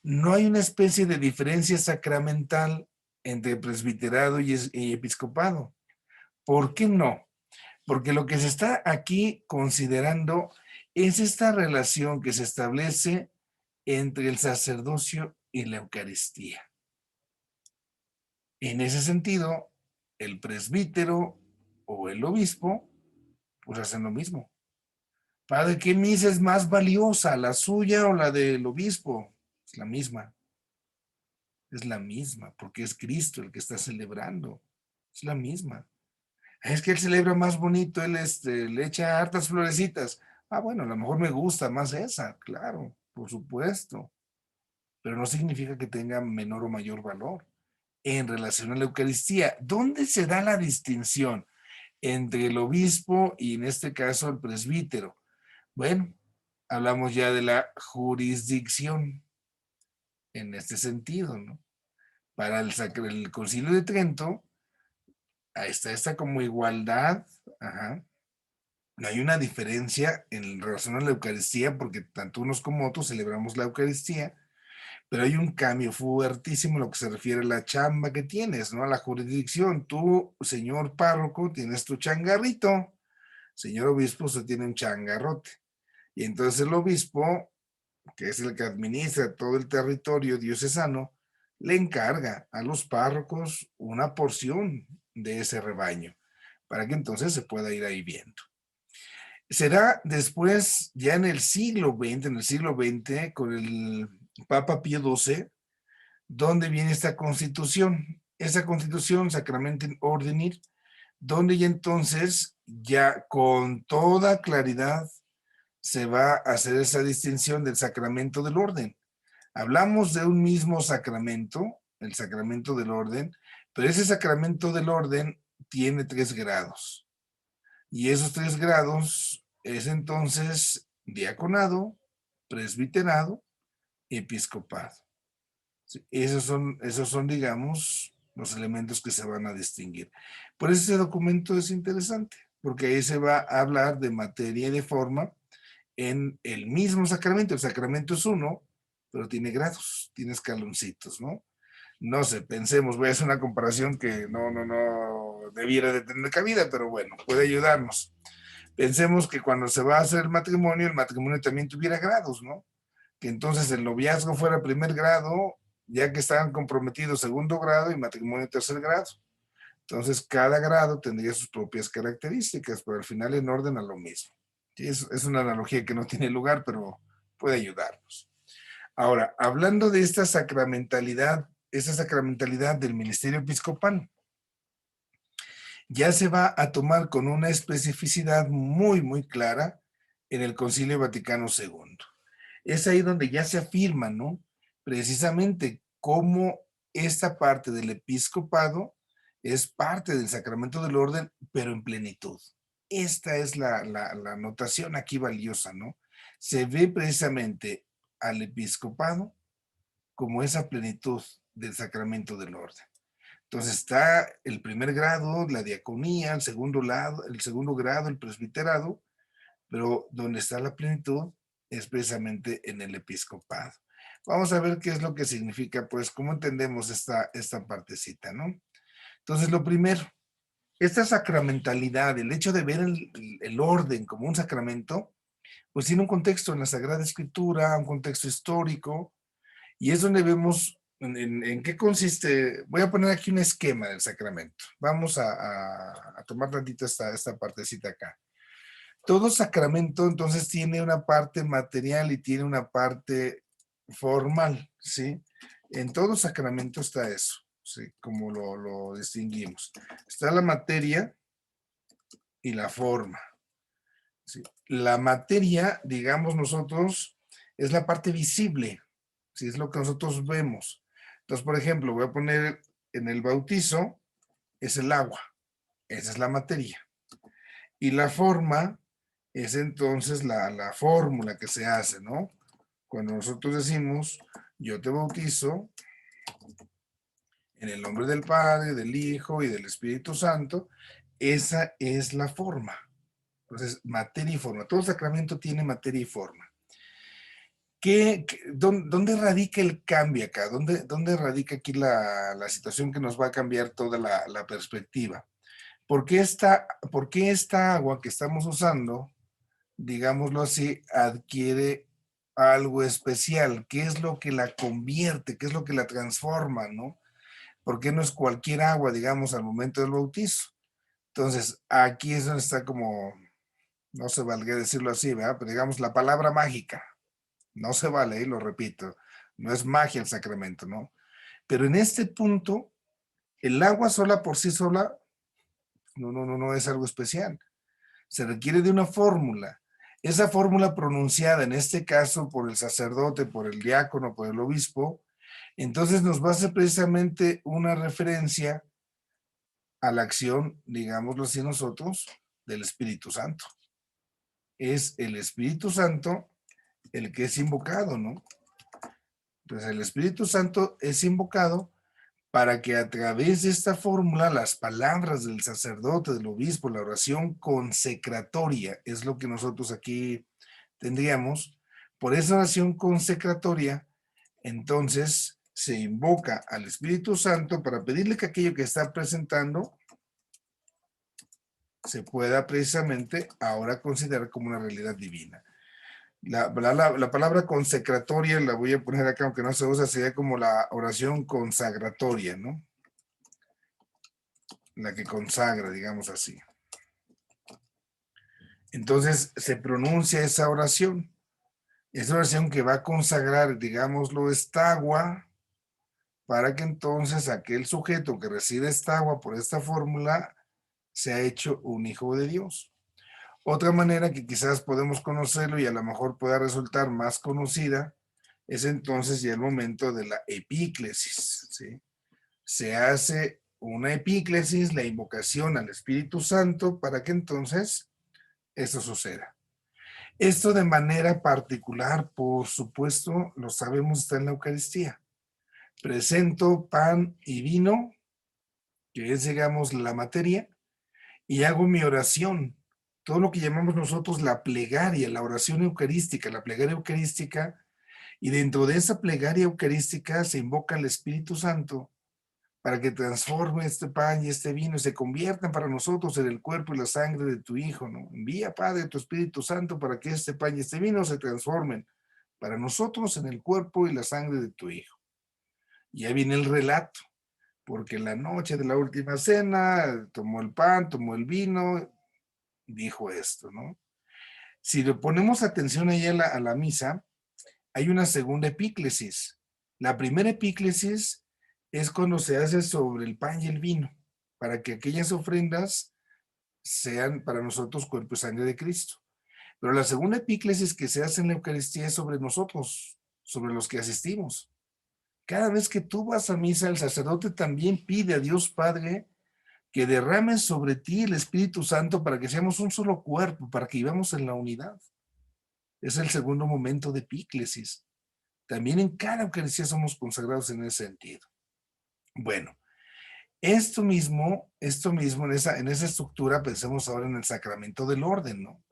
no hay una especie de diferencia sacramental entre presbiterado y episcopado. ¿Por qué no? Porque lo que se está aquí considerando es esta relación que se establece entre el sacerdocio y la Eucaristía. En ese sentido, el presbítero o el obispo, pues hacen lo mismo. Padre, ¿qué misa es más valiosa, la suya o la del obispo? Es la misma. Es la misma, porque es Cristo el que está celebrando. Es la misma. Es que él celebra más bonito, él le echa hartas florecitas. Bueno, a lo mejor me gusta más esa, claro, por supuesto. Pero no significa que tenga menor o mayor valor. En relación a la Eucaristía, ¿dónde se da la distinción entre el obispo y en este caso el presbítero? Bueno, hablamos ya de la jurisdicción en este sentido, ¿no? Para el Concilio de Trento, Ahí está como igualdad. Ajá. No hay una diferencia en relación a la Eucaristía, porque tanto unos como otros celebramos la Eucaristía, pero hay un cambio fuertísimo en lo que se refiere a la chamba que tienes, ¿no? A la jurisdicción. Tú, señor párroco, tienes tu changarrito. Señor obispo, usted tiene un changarrote. Y entonces el obispo, que es el que administra todo el territorio diocesano, le encarga a los párrocos una porción de ese rebaño, para que entonces se pueda ir ahí viendo. Será después, ya en el siglo XX, con el Papa Pío XII, donde viene esta constitución. Esa constitución, Sacramentum Ordinir, donde ya entonces, ya con toda claridad, se va a hacer esa distinción del sacramento del orden. Hablamos de un mismo sacramento, el sacramento del orden, pero ese sacramento del orden tiene 3 grados. Y esos 3 grados es entonces diaconado, presbiterado, episcopado. Sí, esos son, digamos, los elementos que se van a distinguir. Por eso ese documento es interesante, porque ahí se va a hablar de materia y de forma en el mismo sacramento. El sacramento es uno, pero tiene grados, tiene escaloncitos, ¿no? No sé, pensemos, voy a hacer una comparación que no debiera de tener cabida, pero bueno, puede ayudarnos. Pensemos que cuando se va a hacer el matrimonio también tuviera grados, ¿no? Que entonces el noviazgo fuera primer grado, ya que estaban comprometidos segundo grado y matrimonio tercer grado. Entonces cada grado tendría sus propias características, pero al final en orden a lo mismo. Sí, es una analogía que no tiene lugar, pero puede ayudarnos. Ahora, hablando de esta sacramentalidad del ministerio episcopal, ya se va a tomar con una especificidad muy, muy clara en el Concilio Vaticano II. Es ahí donde ya se afirma, ¿no? Precisamente cómo esta parte del episcopado es parte del sacramento del orden, pero en plenitud. Esta es la notación aquí valiosa, ¿no? Se ve precisamente al episcopado como esa plenitud del sacramento del orden. Entonces está el primer grado, la diaconía, el segundo grado, el presbiterado, pero donde está la plenitud es precisamente en el episcopado. Vamos a ver qué es lo que significa, pues, cómo entendemos esta partecita, ¿no? Entonces, lo primero, esta sacramentalidad, el hecho de ver el orden como un sacramento, pues tiene un contexto en la Sagrada Escritura, un contexto histórico, y es donde vemos en qué consiste. Voy a poner aquí un esquema del sacramento. Vamos a tomar tantito esta partecita acá. Todo sacramento entonces tiene una parte material y tiene una parte formal, ¿sí? En todo sacramento está eso, ¿sí? Como lo distinguimos. Está la materia y la forma, ¿sí? La materia, digamos nosotros, es la parte visible, ¿sí? Es lo que nosotros vemos. Entonces, por ejemplo, voy a poner en el bautizo, es el agua, esa es la materia. Y la forma es entonces la fórmula que se hace, ¿no? Cuando nosotros decimos, yo te bautizo en el nombre del Padre, del Hijo y del Espíritu Santo, esa es la forma. Entonces, materia y forma. Todo sacramento tiene materia y forma. ¿Dónde radica el cambio acá? ¿Dónde radica aquí la situación que nos va a cambiar toda la perspectiva? ¿Por qué esta agua que estamos usando, digámoslo así, adquiere algo especial? ¿Qué es lo que la convierte? ¿Qué es lo que la transforma, no? ¿Por qué no es cualquier agua, digamos, al momento del bautizo? Entonces, aquí es donde está como, no se valga decirlo así, ¿verdad? Pero digamos, la palabra mágica. No se vale, y lo repito, no es magia el sacramento, ¿no? Pero en este punto, el agua sola por sí sola, no es algo especial. Se requiere de una fórmula. Esa fórmula pronunciada, en este caso, por el sacerdote, por el diácono, por el obispo, entonces nos va a hacer precisamente una referencia a la acción, digámoslo así nosotros, del Espíritu Santo. Es el Espíritu Santo el que es invocado, ¿no? Entonces el Espíritu Santo es invocado para que a través de esta fórmula las palabras del sacerdote, del obispo, la oración consecratoria, es lo que nosotros aquí tendríamos, por esa oración consecratoria, entonces se invoca al Espíritu Santo para pedirle que aquello que está presentando se pueda precisamente ahora considerar como una realidad divina. La palabra consecratoria la voy a poner acá, aunque no se usa, sería como la oración consagratoria, ¿no? La que consagra, digamos así. Entonces se pronuncia esa oración que va a consagrar, digámoslo, esta agua, para que entonces aquel sujeto que recibe esta agua por esta fórmula sea hecho un hijo de Dios. Otra manera que quizás podemos conocerlo y a lo mejor pueda resultar más conocida es entonces ya el momento de la epíclesis, ¿sí? Se hace una epíclesis, la invocación al Espíritu Santo para que entonces eso suceda. Esto de manera particular, por supuesto, lo sabemos, está en la Eucaristía. Presento pan y vino, que es, digamos, la materia, y hago mi oración. Todo lo que llamamos nosotros la plegaria, la oración eucarística, la plegaria eucarística, y dentro de esa plegaria eucarística se invoca al Espíritu Santo para que transforme este pan y este vino y se conviertan para nosotros en el cuerpo y la sangre de tu Hijo, ¿no? Envía, Padre, tu Espíritu Santo para que este pan y este vino se transformen para nosotros en el cuerpo y la sangre de tu Hijo. Y ahí viene el relato, porque en la noche de la última cena tomó el pan, tomó el vino, dijo esto, ¿no? Si le ponemos atención ahí a la misa, hay una segunda epíclesis. La primera epíclesis es cuando se hace sobre el pan y el vino, para que aquellas ofrendas sean para nosotros cuerpo y sangre de Cristo. Pero la segunda epíclesis que se hace en la Eucaristía es sobre nosotros, sobre los que asistimos. Cada vez que tú vas a misa, el sacerdote también pide a Dios Padre que derrame sobre ti el Espíritu Santo para que seamos un solo cuerpo, para que vivamos en la unidad. Es el segundo momento de epíclesis. También en cada Eucaristía somos consagrados en ese sentido. Bueno, esto mismo en esa estructura, pensemos ahora en el sacramento del orden, ¿no?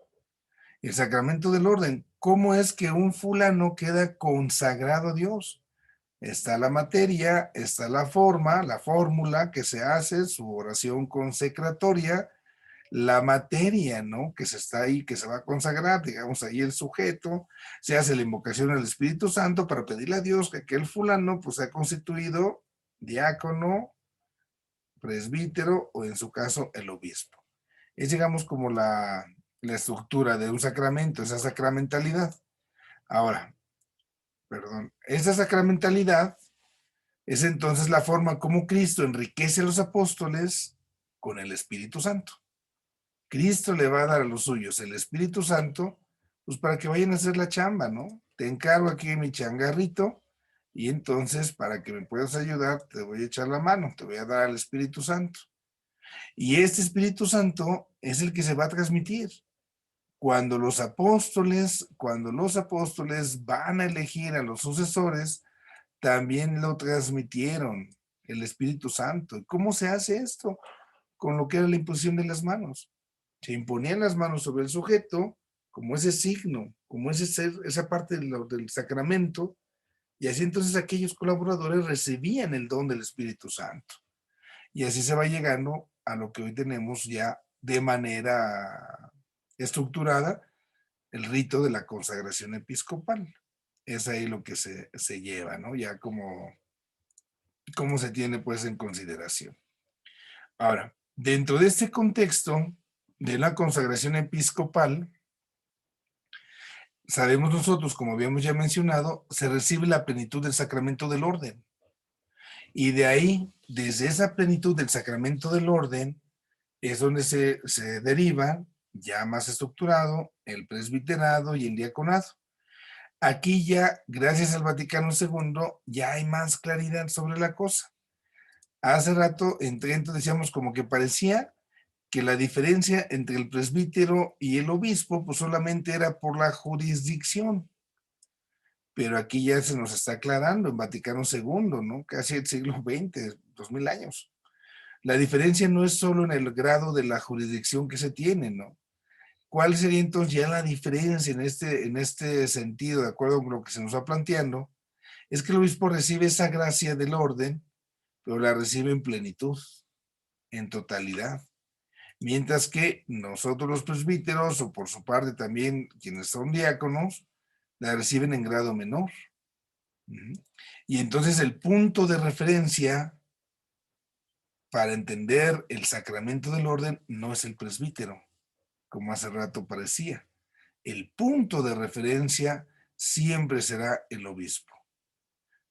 El sacramento del orden, ¿cómo es que un fulano queda consagrado a Dios? Está la materia, está la forma, la fórmula que se hace, su oración consecratoria, la materia, ¿no? Que se está ahí, que se va a consagrar, digamos ahí el sujeto, se hace la invocación al Espíritu Santo para pedirle a Dios que aquel fulano pues sea constituido diácono, presbítero o en su caso el obispo. Es digamos como la estructura de un sacramento, esa sacramentalidad. Ahora, perdón, esa sacramentalidad es entonces la forma como Cristo enriquece a los apóstoles con el Espíritu Santo. Cristo le va a dar a los suyos el Espíritu Santo, pues para que vayan a hacer la chamba, ¿no? Te encargo aquí mi changarrito y entonces para que me puedas ayudar te voy a echar la mano, te voy a dar al Espíritu Santo. Y este Espíritu Santo es el que se va a transmitir. Cuando los apóstoles van a elegir a los sucesores, también lo transmitieron, el Espíritu Santo. ¿Cómo se hace esto? Con lo que era la imposición de las manos. Se imponían las manos sobre el sujeto, como ese signo, como esa parte del sacramento, y así entonces aquellos colaboradores recibían el don del Espíritu Santo. Y así se va llegando a lo que hoy tenemos ya de manera estructurada, el rito de la consagración episcopal. Es ahí lo que se lleva, ¿no? Ya como se tiene pues en consideración. Ahora, dentro de este contexto de la consagración episcopal, sabemos nosotros, como habíamos ya mencionado, se recibe la plenitud del sacramento del orden. Y de ahí, desde esa plenitud del sacramento del orden, es donde se deriva, ya más estructurado, el presbiterado y el diaconado. Aquí ya, gracias al Vaticano II, ya hay más claridad sobre la cosa. Hace rato, entonces decíamos como que parecía que la diferencia entre el presbítero y el obispo pues solamente era por la jurisdicción, pero aquí ya se nos está aclarando en Vaticano II, ¿no? Casi el siglo XX, 2000 años. La diferencia no es solo en el grado de la jurisdicción que se tiene, ¿no? ¿Cuál sería entonces ya la diferencia en este sentido, de acuerdo con lo que se nos va planteando? Es que el obispo recibe esa gracia del orden, pero la recibe en plenitud, en totalidad. Mientras que nosotros los presbíteros, o por su parte también quienes son diáconos, la reciben en grado menor. Y entonces el punto de referencia para entender el sacramento del orden no es el presbítero, como hace rato parecía. El punto de referencia siempre será el obispo.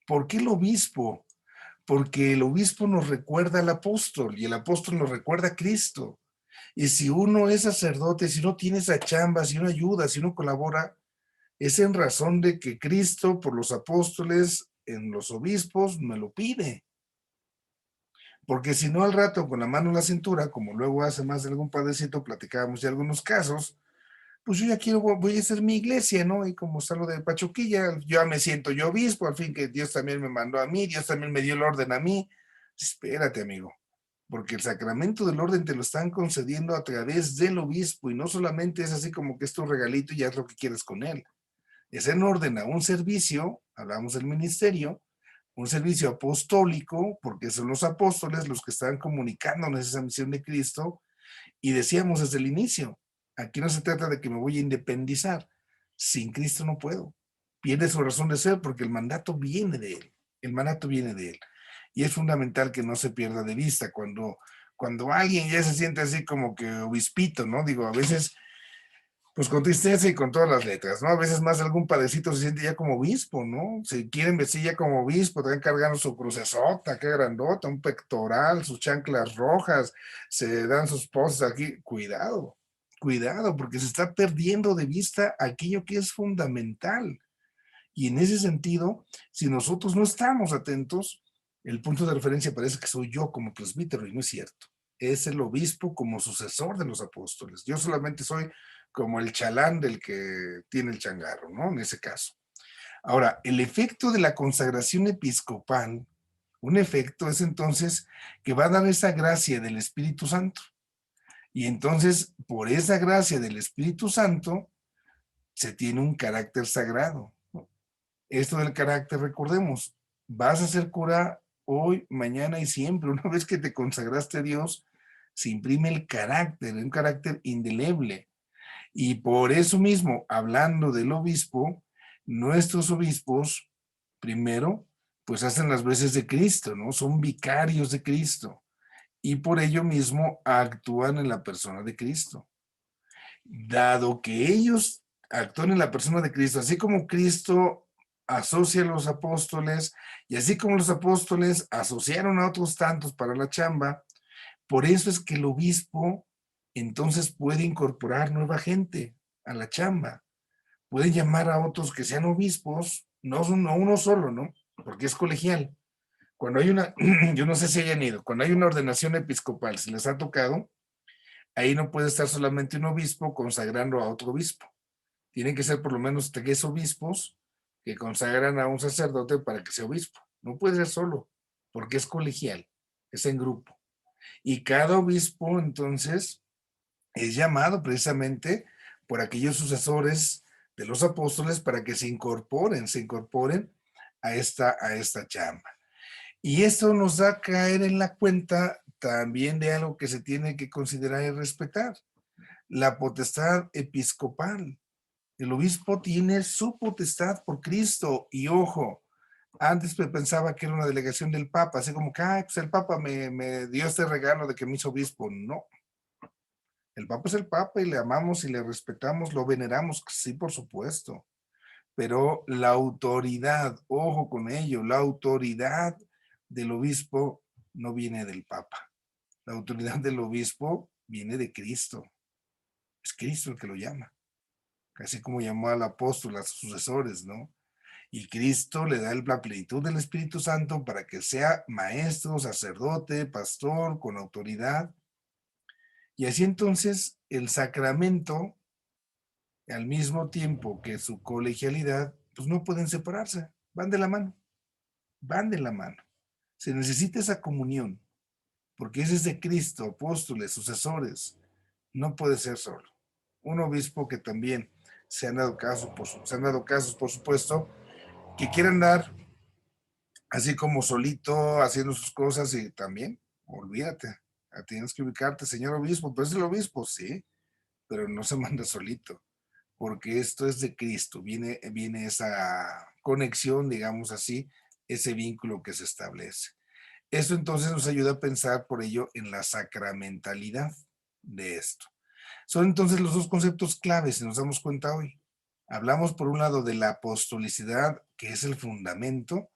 ¿Por qué el obispo? Porque el obispo nos recuerda al apóstol y el apóstol nos recuerda a Cristo. Y si uno es sacerdote, si uno tiene esa chamba, si uno ayuda, si uno colabora, es en razón de que Cristo, por los apóstoles, en los obispos, me lo pide. Porque si no, al rato, con la mano en la cintura, como luego hace más de algún padrecito, platicábamos de algunos casos, pues yo ya quiero, voy a hacer mi iglesia, ¿no? Y como está lo de Pachuquilla, yo ya me siento yo obispo, al fin que Dios también me mandó a mí, Dios también me dio el orden a mí. Espérate, amigo, porque el sacramento del orden te lo están concediendo a través del obispo y no solamente es así como que es tu regalito y ya es lo que quieres con él. Es en orden a un servicio, hablamos del ministerio, un servicio apostólico, porque son los apóstoles los que están comunicándonos esa misión de Cristo, y decíamos desde el inicio, aquí no se trata de que me voy a independizar, sin Cristo no puedo, pierde su razón de ser porque el mandato viene de Él, el mandato viene de Él, y es fundamental que no se pierda de vista cuando alguien ya se siente así como que obispito, ¿no? Digo, a veces pues con tristeza y con todas las letras, ¿no? A veces más algún padrecito se siente ya como obispo, ¿no? Se quieren vestir ya como obispo, también cargando su crucesota, qué grandota, un pectoral, sus chanclas rojas, se dan sus poses aquí. Cuidado, cuidado, porque se está perdiendo de vista aquello que es fundamental. Y en ese sentido, si nosotros no estamos atentos, el punto de referencia parece que soy yo como presbítero, y no es cierto. Es el obispo como sucesor de los apóstoles. Yo solamente soy como el chalán del que tiene el changarro, ¿no? En ese caso. Ahora, el efecto de la consagración episcopal, un efecto es entonces que va a dar esa gracia del Espíritu Santo. Y entonces, por esa gracia del Espíritu Santo, se tiene un carácter sagrado. Esto del carácter, recordemos, vas a ser cura hoy, mañana y siempre. Una vez que te consagraste a Dios, se imprime el carácter, un carácter indeleble. Y por eso mismo, hablando del obispo, nuestros obispos, primero, pues hacen las veces de Cristo, ¿no? Son vicarios de Cristo. Y por ello mismo actúan en la persona de Cristo. Dado que ellos actúan en la persona de Cristo, así como Cristo asocia a los apóstoles y así como los apóstoles asociaron a otros tantos para la chamba, por eso es que el obispo entonces puede incorporar nueva gente a la chamba, puede llamar a otros que sean obispos, no uno solo, ¿no? Porque es colegial. Cuando hay una, yo no sé si hayan ido, cuando hay una ordenación episcopal, si les ha tocado, ahí no puede estar solamente un obispo consagrando a otro obispo. Tienen que ser por lo menos 3 obispos que consagran a un sacerdote para que sea obispo. No puede ser solo, porque es colegial, es en grupo. Y cada obispo entonces es llamado precisamente por aquellos sucesores de los apóstoles para que se incorporen a esta chamba. Y esto nos da a caer en la cuenta también de algo que se tiene que considerar y respetar, la potestad episcopal. El obispo tiene su potestad por Cristo y ojo, antes pensaba que era una delegación del Papa, así como que, ay, pues el Papa me dio este regalo de que me hizo obispo. No, el Papa es el Papa y le amamos y le respetamos, lo veneramos, sí, por supuesto, pero la autoridad, ojo con ello, la autoridad del obispo no viene del Papa. La autoridad del obispo viene de Cristo. Es Cristo el que lo llama, así como llamó al apóstol, a sus sucesores, ¿no? Y Cristo le da la plenitud del Espíritu Santo para que sea maestro, sacerdote, pastor, con autoridad. Y así entonces el sacramento, al mismo tiempo que su colegialidad, pues no pueden separarse, van de la mano, van de la mano. Se necesita esa comunión, porque ese es de Cristo, apóstoles, sucesores. No puede ser solo. Un obispo que también se han dado casos, por supuesto, que quieran dar así como solito, haciendo sus cosas y también, olvídate, tienes que ubicarte, señor obispo, pero es el obispo, sí, pero no se manda solito, porque esto es de Cristo, viene esa conexión, digamos así, ese vínculo que se establece. Esto entonces nos ayuda a pensar por ello en la sacramentalidad de esto. Son entonces los dos conceptos claves, si nos damos cuenta hoy. Hablamos por un lado de la apostolicidad, que es el fundamento,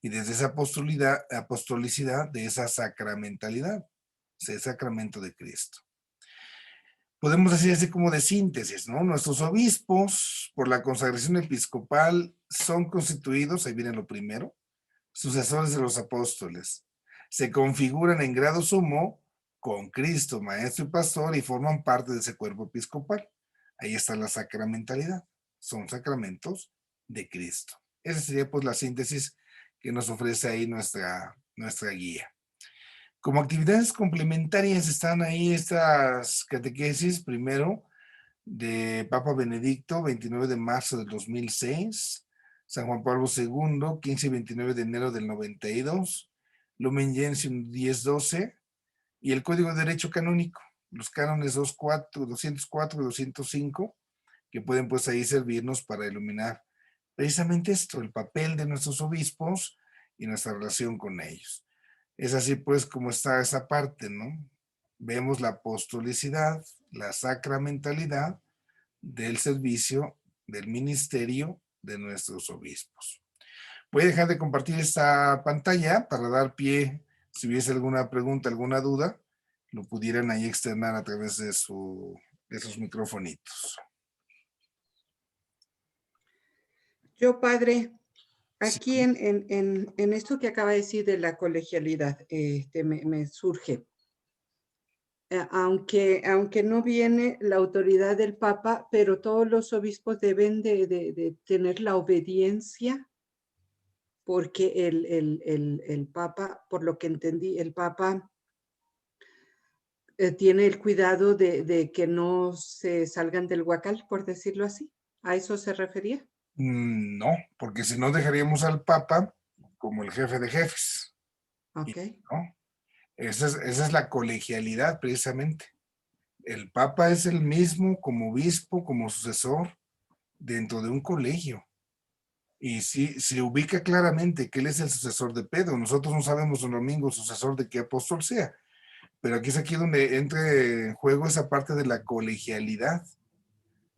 y desde esa apostolicidad de esa sacramentalidad, ese sacramento de Cristo. Podemos decir así como de síntesis, ¿no? Nuestros obispos, por la consagración episcopal, son constituidos, ahí viene lo primero, sucesores de los apóstoles. Se configuran en grado sumo con Cristo, maestro y pastor, y forman parte de ese cuerpo episcopal. Ahí está la sacramentalidad. Son sacramentos de Cristo. Esa sería pues la síntesis que nos ofrece ahí nuestra guía. Como actividades complementarias están ahí estas catequesis, primero, de Papa Benedicto, 29 de marzo del 2006, San Juan Pablo II, 15 y 29 de enero del 92, Lumen Gentium 1012, y el Código de Derecho Canónico, los cánones 204 y 205, que pueden pues ahí servirnos para iluminar precisamente esto, el papel de nuestros obispos y nuestra relación con ellos. Es así pues como está esa parte, ¿no? Vemos la apostolicidad, la sacramentalidad del servicio, del ministerio de nuestros obispos. Voy a dejar de compartir esta pantalla para dar pie, si hubiese alguna pregunta, alguna duda, lo pudieran ahí externar a través de esos microfonitos. Yo, padre, Sí. aquí en esto que acaba de decir de la colegialidad, me surge. Aunque no viene la autoridad del Papa, pero todos los obispos deben de tener la obediencia, porque el Papa, por lo que entendí, el Papa tiene el cuidado de que no se salgan del huacal, por decirlo así. ¿A eso se refería? No, porque si no dejaríamos al Papa como el jefe de jefes. Ok. ¿No? Esa es la colegialidad precisamente. El Papa es el mismo como obispo, como sucesor dentro de un colegio. Y sí, se ubica claramente que él es el sucesor de Pedro. Nosotros no sabemos un domingo sucesor de qué apóstol sea, pero aquí es aquí donde entra en juego esa parte de la colegialidad.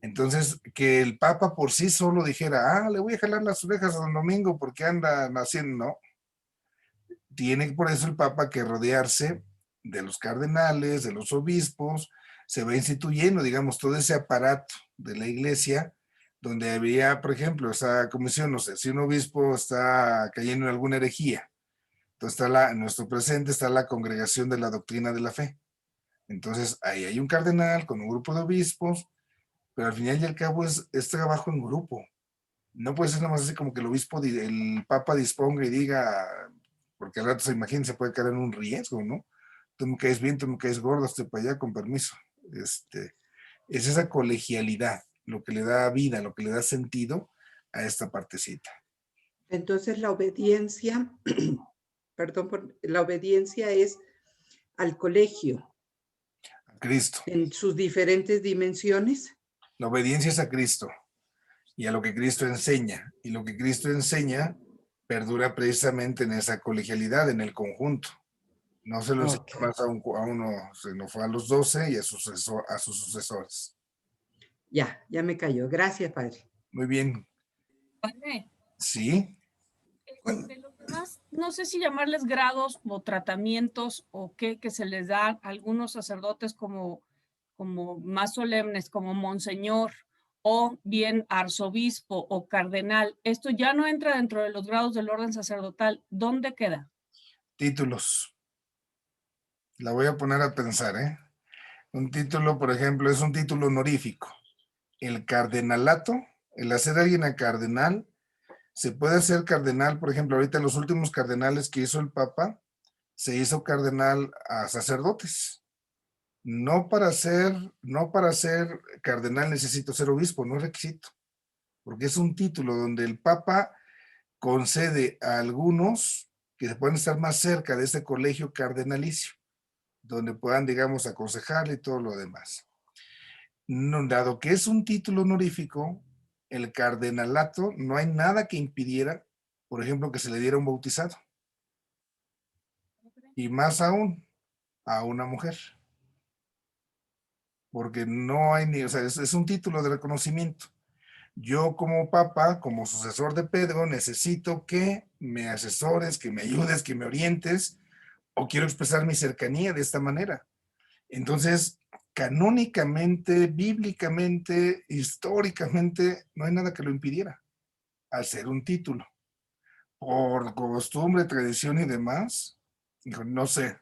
Entonces, que el Papa por sí solo dijera, le voy a jalar las orejas a don Domingo porque anda haciendo, no. Tiene por eso el Papa que rodearse de los cardenales, de los obispos, se va instituyendo, digamos, todo ese aparato de la iglesia, donde había, por ejemplo, esa comisión, no sé, si un obispo está cayendo en alguna herejía, entonces en nuestro presente está la congregación de la doctrina de la fe. Entonces, ahí hay un cardenal con un grupo de obispos, pero al final y al cabo es trabajo en grupo. No puede ser nada más así como que el Papa disponga y diga, porque al rato se imagina, se puede caer en un riesgo, ¿no? Tú me caes bien, tú me caes gordo, estoy para allá, con permiso. Es esa colegialidad, lo que le da vida, lo que le da sentido a esta partecita. Entonces la obediencia, perdón, la obediencia es al colegio. A Cristo. En sus diferentes dimensiones. La obediencia es a Cristo y a lo que Cristo enseña. Y lo que Cristo enseña perdura precisamente en esa colegialidad, en el conjunto. No se lo enseñó más a uno, se lo fue a los 12 y a sus sucesores. Ya me cayó. Gracias, padre. Muy bien. Padre. Sí. De los demás, no sé si llamarles grados o tratamientos o qué, que se les da a algunos sacerdotes como más solemnes, como monseñor o bien arzobispo o cardenal. Esto ya no entra dentro de los grados del orden sacerdotal. ¿Dónde queda? Títulos. La voy a poner a pensar, ¿eh? Un título, por ejemplo, es un título honorífico. El cardenalato, el hacer a alguien a cardenal, Se puede hacer cardenal, por ejemplo, ahorita los últimos cardenales que hizo el Papa, se hizo cardenal a sacerdotes. No para ser cardenal necesito ser obispo, no es requisito, porque es un título donde el Papa concede a algunos que se pueden estar más cerca de ese colegio cardenalicio, donde puedan, digamos, aconsejarle y todo lo demás. No, dado que es un título honorífico, el cardenalato, no hay nada que impidiera, por ejemplo, que se le diera un bautizado. Y más aún, a una mujer. Porque no hay ni, o sea, es un título de reconocimiento. Yo como papa, como sucesor de Pedro, necesito que me asesores, que me ayudes, que me orientes, o quiero expresar mi cercanía de esta manera. Entonces, canónicamente, bíblicamente, históricamente, no hay nada que lo impidiera, al ser un título. Por costumbre, tradición y demás, no sé,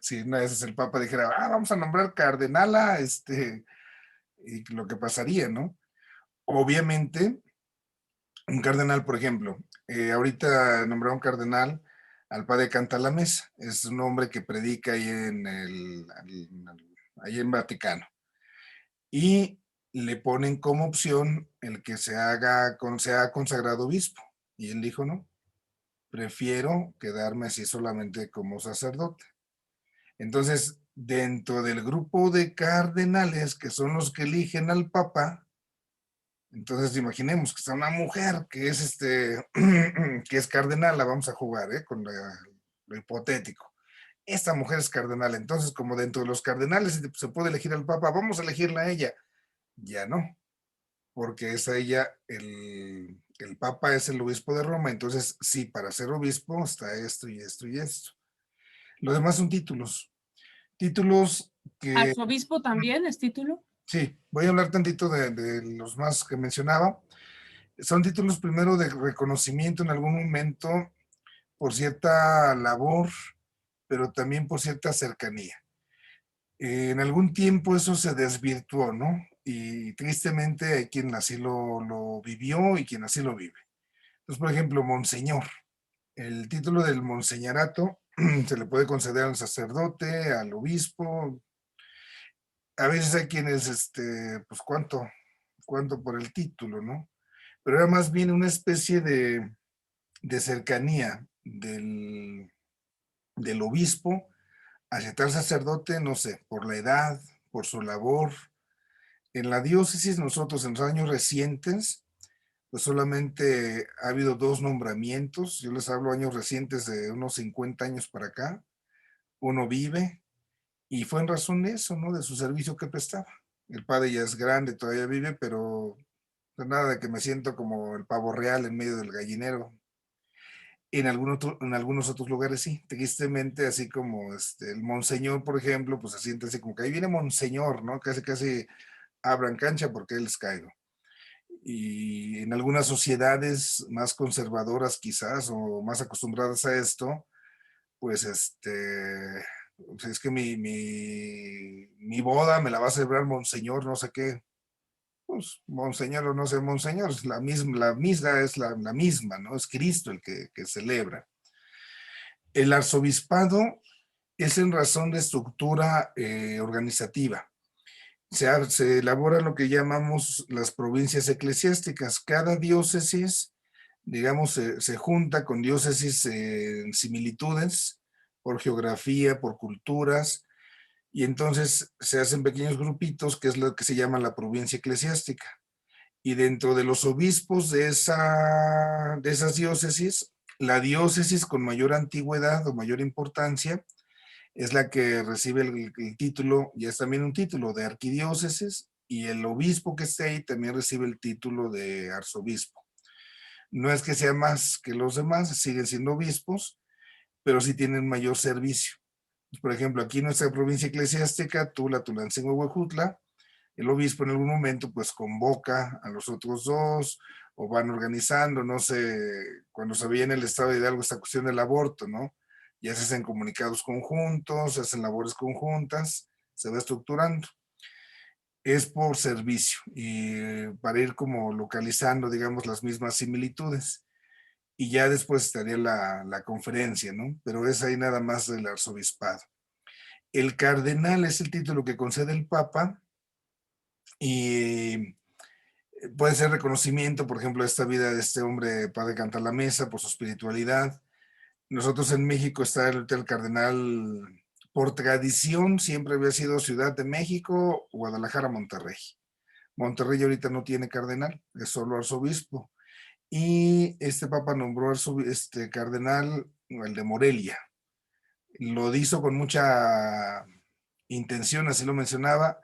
si una vez el Papa dijera, vamos a nombrar cardenala, y lo que pasaría, ¿no? Obviamente, un cardenal, por ejemplo, ahorita nombraron cardenal al padre Cantalamessa, es un hombre que predica ahí ahí en Vaticano. Y le ponen como opción el que sea consagrado obispo. Y él dijo, no, prefiero quedarme así solamente como sacerdote. Entonces, dentro del grupo de cardenales, que son los que eligen al papa, entonces imaginemos que está una mujer que es que es cardenal, la vamos a jugar, con lo hipotético. Esta mujer es cardenal, entonces como dentro de los cardenales se puede elegir al papa, vamos a elegirla a ella. Ya no, porque es a ella, el papa es el obispo de Roma, entonces sí, para ser obispo está esto y esto y esto. Lo demás son títulos. Títulos que, ¿Arzobispo también es título? sí, voy a hablar tantito de los más que mencionaba. Son títulos primero de reconocimiento en algún momento por cierta labor, pero también por cierta cercanía. En algún tiempo eso se desvirtuó, ¿no? Y tristemente hay quien así lo vivió y quien así lo vive. Entonces, por ejemplo, monseñor. El título del monseñarato se le puede conceder al sacerdote, al obispo. A veces hay quienes, pues cuánto por el título, ¿no? Pero era más bien una especie de cercanía del obispo hacia tal sacerdote, no sé, por la edad, por su labor. En la diócesis, nosotros en los años recientes, pues solamente ha habido 2 nombramientos. Yo les hablo años recientes de unos 50 años para acá. Uno vive y fue en razón de eso, ¿no? De su servicio que prestaba. El padre ya es grande, todavía vive, pero pues nada de que me siento como el pavo real en medio del gallinero. En algunos otros lugares sí, tristemente, así como el monseñor, por ejemplo, pues se siente así como que ahí viene monseñor, ¿no? Casi abran cancha porque él les caigo. Y en algunas sociedades más conservadoras quizás o más acostumbradas a esto, pues pues es que mi boda me la va a celebrar monseñor, no sé qué. Pues monseñor o no sé, monseñor, la misa es la misma, ¿no? Es Cristo el que celebra. El arzobispado es en razón de estructura organizativa. Se elabora lo que llamamos las provincias eclesiásticas. Cada diócesis, digamos, se junta con diócesis en similitudes por geografía, por culturas, y entonces se hacen pequeños grupitos, que es lo que se llama la provincia eclesiástica. Y dentro de los obispos de esas diócesis, la diócesis con mayor antigüedad o mayor importancia es la que recibe el título, y es también un título de arquidiócesis, y el obispo que esté ahí también recibe el título de arzobispo. No es que sea más que los demás, siguen siendo obispos, pero sí tienen mayor servicio. Por ejemplo, aquí en nuestra provincia eclesiástica, Tula, Tulancingo, Huejutla, el obispo en algún momento pues convoca a los otros 2 o van organizando, no sé, cuando se veía en el estado de Hidalgo esta cuestión del aborto, ¿no? Ya se hacen comunicados conjuntos, se hacen labores conjuntas, se va estructurando. Es por servicio y para ir como localizando, digamos, las mismas similitudes. y ya después estaría la conferencia, ¿no? Pero es ahí nada más del arzobispado. El cardenal es el título que concede el Papa y puede ser reconocimiento, por ejemplo, de esta vida de este hombre, padre Cantalamessa, por su espiritualidad. Nosotros en México está el cardenal, por tradición, siempre había sido Ciudad de México, Guadalajara, Monterrey. Monterrey ahorita no tiene cardenal, es solo arzobispo. Y este papa nombró cardenal, el de Morelia. Lo hizo con mucha intención, así lo mencionaba.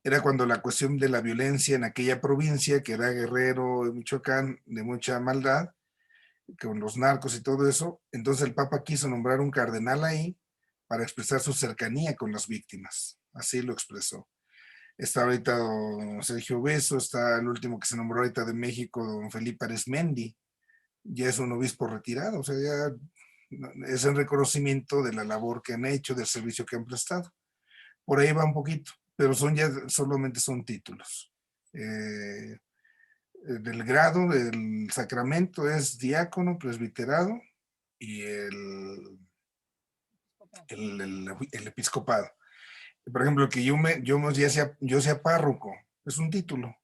Era cuando la cuestión de la violencia en aquella provincia, que era Guerrero, Michoacán, de mucha maldad, con los narcos y todo eso. Entonces el Papa quiso nombrar un cardenal ahí para expresar su cercanía con las víctimas. Así lo expresó. Está ahorita don Sergio Beso, está el último que se nombró ahorita de México, don Felipe Arizmendi. Ya es un obispo retirado, o sea, ya es en reconocimiento de la labor que han hecho, del servicio que han prestado. Por ahí va un poquito, pero solamente son títulos. Del grado del sacramento es diácono, presbiterado y el episcopado. Por ejemplo, que yo sea párroco, es un título.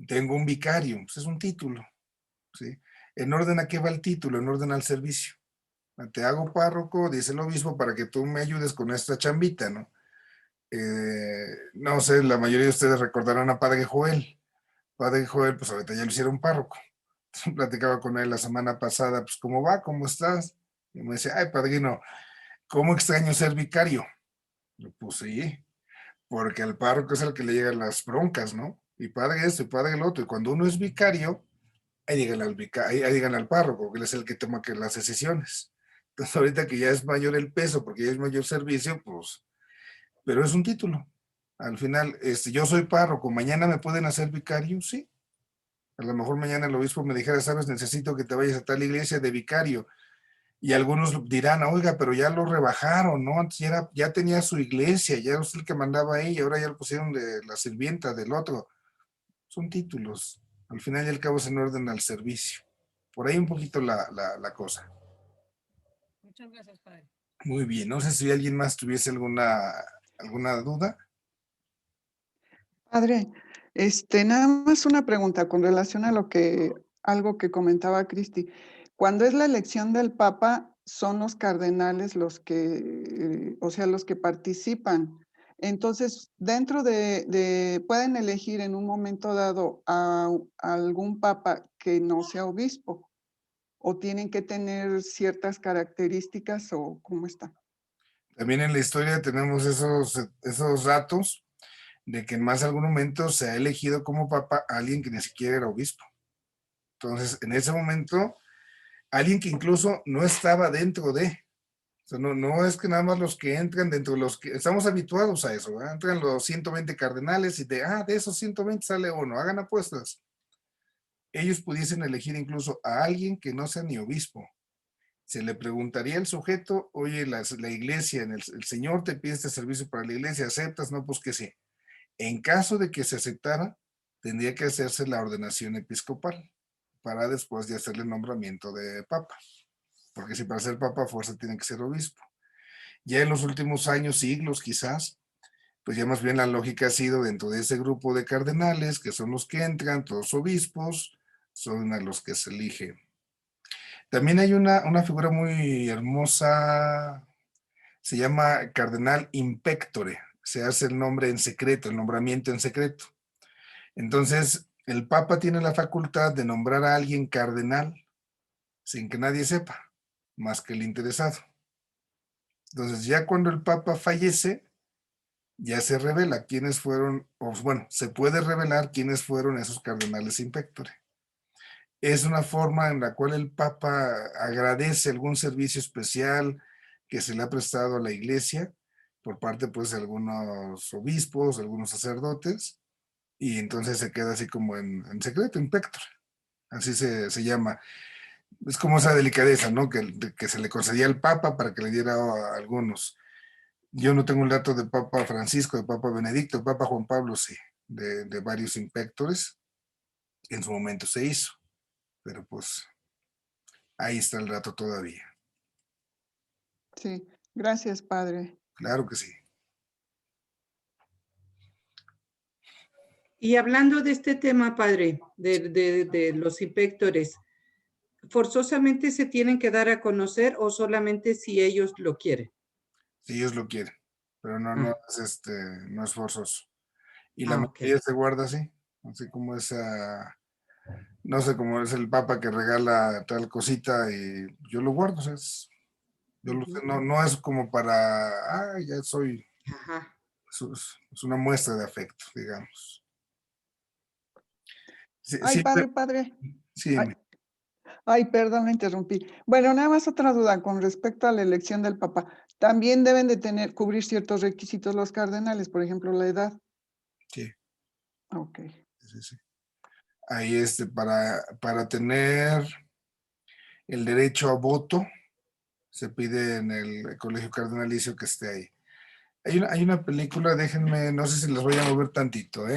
Tengo un vicario, pues es un título. ¿Sí? ¿En orden a qué va el título? En orden al servicio. Te hago párroco, dice el obispo, para que tú me ayudes con esta chambita, ¿no? No sé, la mayoría de ustedes recordarán a Padre Joel. Padre Joel, pues ahorita ya lo hicieron párroco. Platicaba con él la semana pasada, pues, ¿cómo va? ¿Cómo estás? Y me dice, ay, padrino, ¿cómo extraño ser vicario? Pues sí, porque al párroco es el que le llegan las broncas, ¿no? Y padre esto y padre el otro. Y cuando uno es vicario, ahí digan al párroco, que él es el que toma las decisiones. Entonces, ahorita que ya es mayor el peso, porque ya es mayor servicio, pues, pero es un título. Al final, yo soy párroco, mañana me pueden hacer vicario, sí. A lo mejor mañana el obispo me dijera, sabes, necesito que te vayas a tal iglesia de vicario. Y algunos dirán, oiga, pero ya lo rebajaron, ¿no? Antes ya tenía su iglesia, ya era usted el que mandaba ahí, y ahora ya lo pusieron de la sirvienta del otro. Son títulos. Al final y al cabo es en orden al servicio. Por ahí un poquito la cosa. Muchas gracias, padre. Muy bien, no sé si alguien más tuviese alguna duda. Padre, nada más una pregunta con relación a algo que comentaba Cristi. Cuando es la elección del Papa, son los cardenales los que, o sea, los que participan. Entonces, pueden elegir en un momento dado a algún Papa que no sea obispo, o tienen que tener ciertas características, o cómo está. También en la historia tenemos esos datos de que en más algún momento se ha elegido como papa a alguien que ni siquiera era obispo. Entonces, en ese momento, alguien que incluso no estaba dentro de, o sea, no es que nada más los que entran dentro de los que estamos habituados a eso, ¿verdad? Entran los 120 cardenales y de esos 120 sale uno, hagan apuestas. Ellos pudiesen elegir incluso a alguien que no sea ni obispo. Se le preguntaría al sujeto, oye, la iglesia, el Señor te pide este servicio para la iglesia, ¿aceptas? No, pues que sí. En caso de que se aceptara, tendría que hacerse la ordenación episcopal para después de hacerle el nombramiento de papa. Porque si para ser papa a fuerza tiene que ser obispo. Ya en los últimos años, siglos quizás, pues ya más bien la lógica ha sido dentro de ese grupo de cardenales, que son los que entran, todos obispos, son a los que se elige. También hay una figura muy hermosa, se llama cardenal impectore, se hace el nombre en secreto, el nombramiento en secreto. Entonces, el Papa tiene la facultad de nombrar a alguien cardenal sin que nadie sepa, más que el interesado. Entonces, ya cuando el Papa fallece, ya se revela quiénes fueron, o bueno, se puede revelar quiénes fueron esos cardenales impectore. Es una forma en la cual el Papa agradece algún servicio especial que se le ha prestado a la iglesia por parte pues de algunos obispos, algunos sacerdotes, y entonces se queda así como en secreto, impectore, así se llama. Es como esa delicadeza, ¿no? Que se le concedía al Papa para que le diera a algunos. Yo no tengo el dato de Papa Francisco, de Papa Benedicto, de Papa Juan Pablo, sí, de varios impectores. En su momento se hizo, pero pues ahí está el rato todavía. Sí, gracias, padre. Claro que sí. Y hablando de este tema, padre, de los inspectores, ¿forzosamente se tienen que dar a conocer o solamente si ellos lo quieren? Si ellos lo quieren, pero Ah, no es forzoso. Y la ok. mayoría se guarda así, así como esa, no sé, como es el papa que regala tal cosita y yo lo guardo, o sea, yo lo sé, Ujú. no es como para, ya soy, Ajá. es una muestra de afecto, digamos. Ay, Siempre, padre. sí, Ay, dime. ay, perdón, la interrumpí. Bueno, nada más otra duda con respecto a la elección del Papa. También deben de cubrir ciertos requisitos los cardenales, por ejemplo, la edad. Sí, Ok. sí, sí. Ahí para tener el derecho a voto, se pide en el colegio cardenalicio que esté ahí. Hay una película, déjenme, no sé si les voy a mover tantito, Ujú.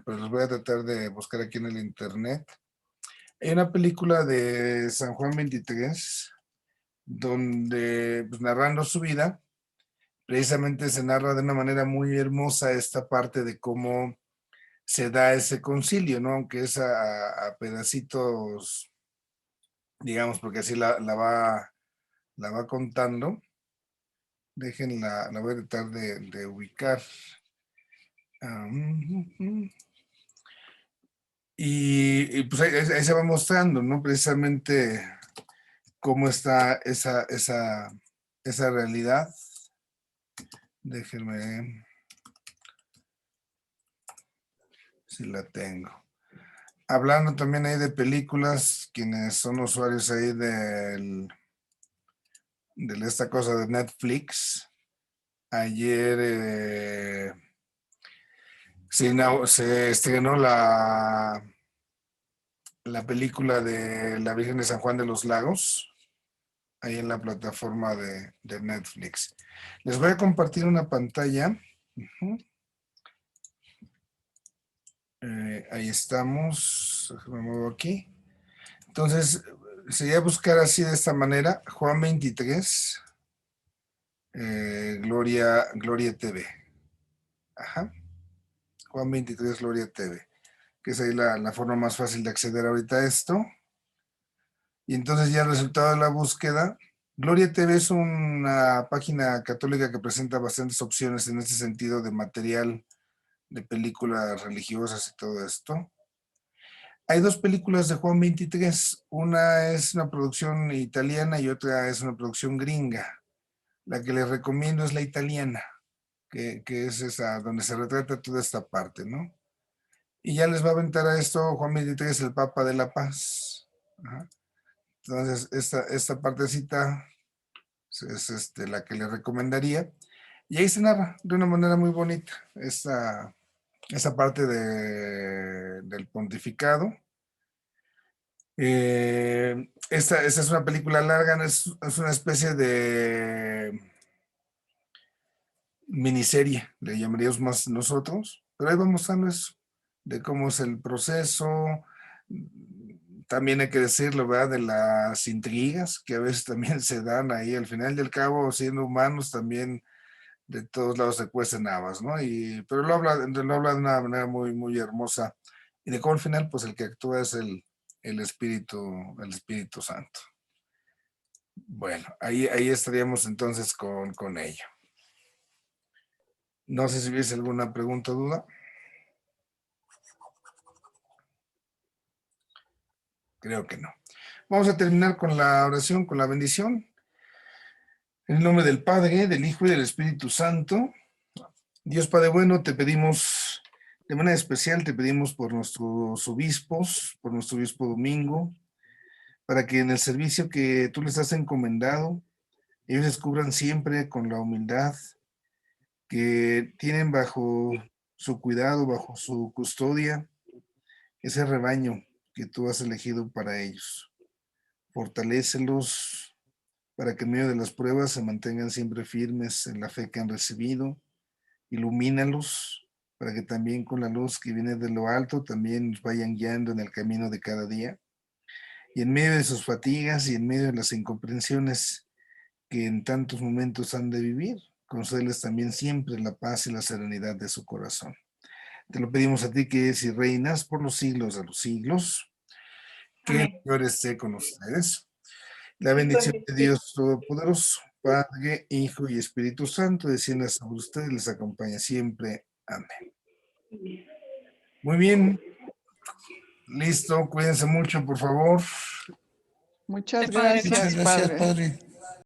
pero los voy a tratar de buscar aquí en el internet. Hay una película de San Juan 23, donde, pues, narrando su vida, precisamente se narra de una manera muy hermosa esta parte de cómo se da ese concilio, ¿no? Aunque es a pedacitos, digamos, porque así la va contando. Déjenla, la voy a tratar de ubicar. Ah, pues ahí se va mostrando, ¿no? Precisamente cómo está esa realidad. Déjenme si la tengo. Hablando también ahí de películas, quienes son usuarios ahí de esta cosa de Netflix, ayer se estrenó la película de la Virgen de San Juan de los Lagos, ahí en la plataforma de Netflix. Les voy a compartir una pantalla. Ujú. Ahí estamos. Me muevo aquí. Entonces, sería buscar así de esta manera, Juan 23, Gloria TV. Ajá. Juan 23, Gloria TV, que es ahí la forma más fácil de acceder ahorita a esto. Y entonces ya el resultado de la búsqueda, Gloria TV es una página católica que presenta bastantes opciones en este sentido de material de películas religiosas y todo esto. Hay dos películas de Juan 23, una es una producción italiana y otra es una producción gringa. La que les recomiendo es la italiana, que es esa donde se retrata toda esta parte, ¿no? Y ya les va a aventar a esto Juan 23, el Papa de la Paz. Ajá. Entonces, esta partecita es la que les recomendaría. Y ahí se narra de una manera muy bonita esa parte del pontificado. Esta es una película larga, es una especie de miniserie, le llamaríamos más nosotros, pero ahí va mostrando eso, de cómo es el proceso. También hay que decirlo, ¿verdad? De las intrigas que a veces también se dan ahí, al final del cabo, siendo humanos, también de todos lados se cuecen habas, ¿no? Pero lo habla de una manera muy, muy hermosa. Y de cómo al final, pues el que actúa es el Espíritu Santo. Bueno, ahí estaríamos entonces con ello. No sé si hubiese alguna pregunta o duda. Creo que no. Vamos a terminar con la oración, con la bendición. En el nombre del Padre, del Hijo y del Espíritu Santo. Dios Padre bueno, te pedimos, de manera especial, te pedimos por nuestros obispos, por nuestro obispo Domingo, para que en el servicio que tú les has encomendado, ellos descubran siempre con la humildad que tienen bajo su cuidado, bajo su custodia, ese rebaño que tú has elegido para ellos. Fortalécelos para que en medio de las pruebas se mantengan siempre firmes en la fe que han recibido. Ilumínalos para que también con la luz que viene de lo alto también nos vayan guiando en el camino de cada día. y en medio de sus fatigas y en medio de las incomprensiones que en tantos momentos han de vivir, concédeles también siempre la paz y la serenidad de su corazón. Te lo pedimos a ti que eres y reinas por los siglos de los siglos, que el Señor esté con ustedes. La bendición de Dios Todopoderoso, Padre, Hijo y Espíritu Santo, descienda sobre ustedes y les acompaña siempre. Amén. Muy bien. Listo, cuídense mucho, por favor. Muchas Padre. gracias, Muchas gracias, padre. padre.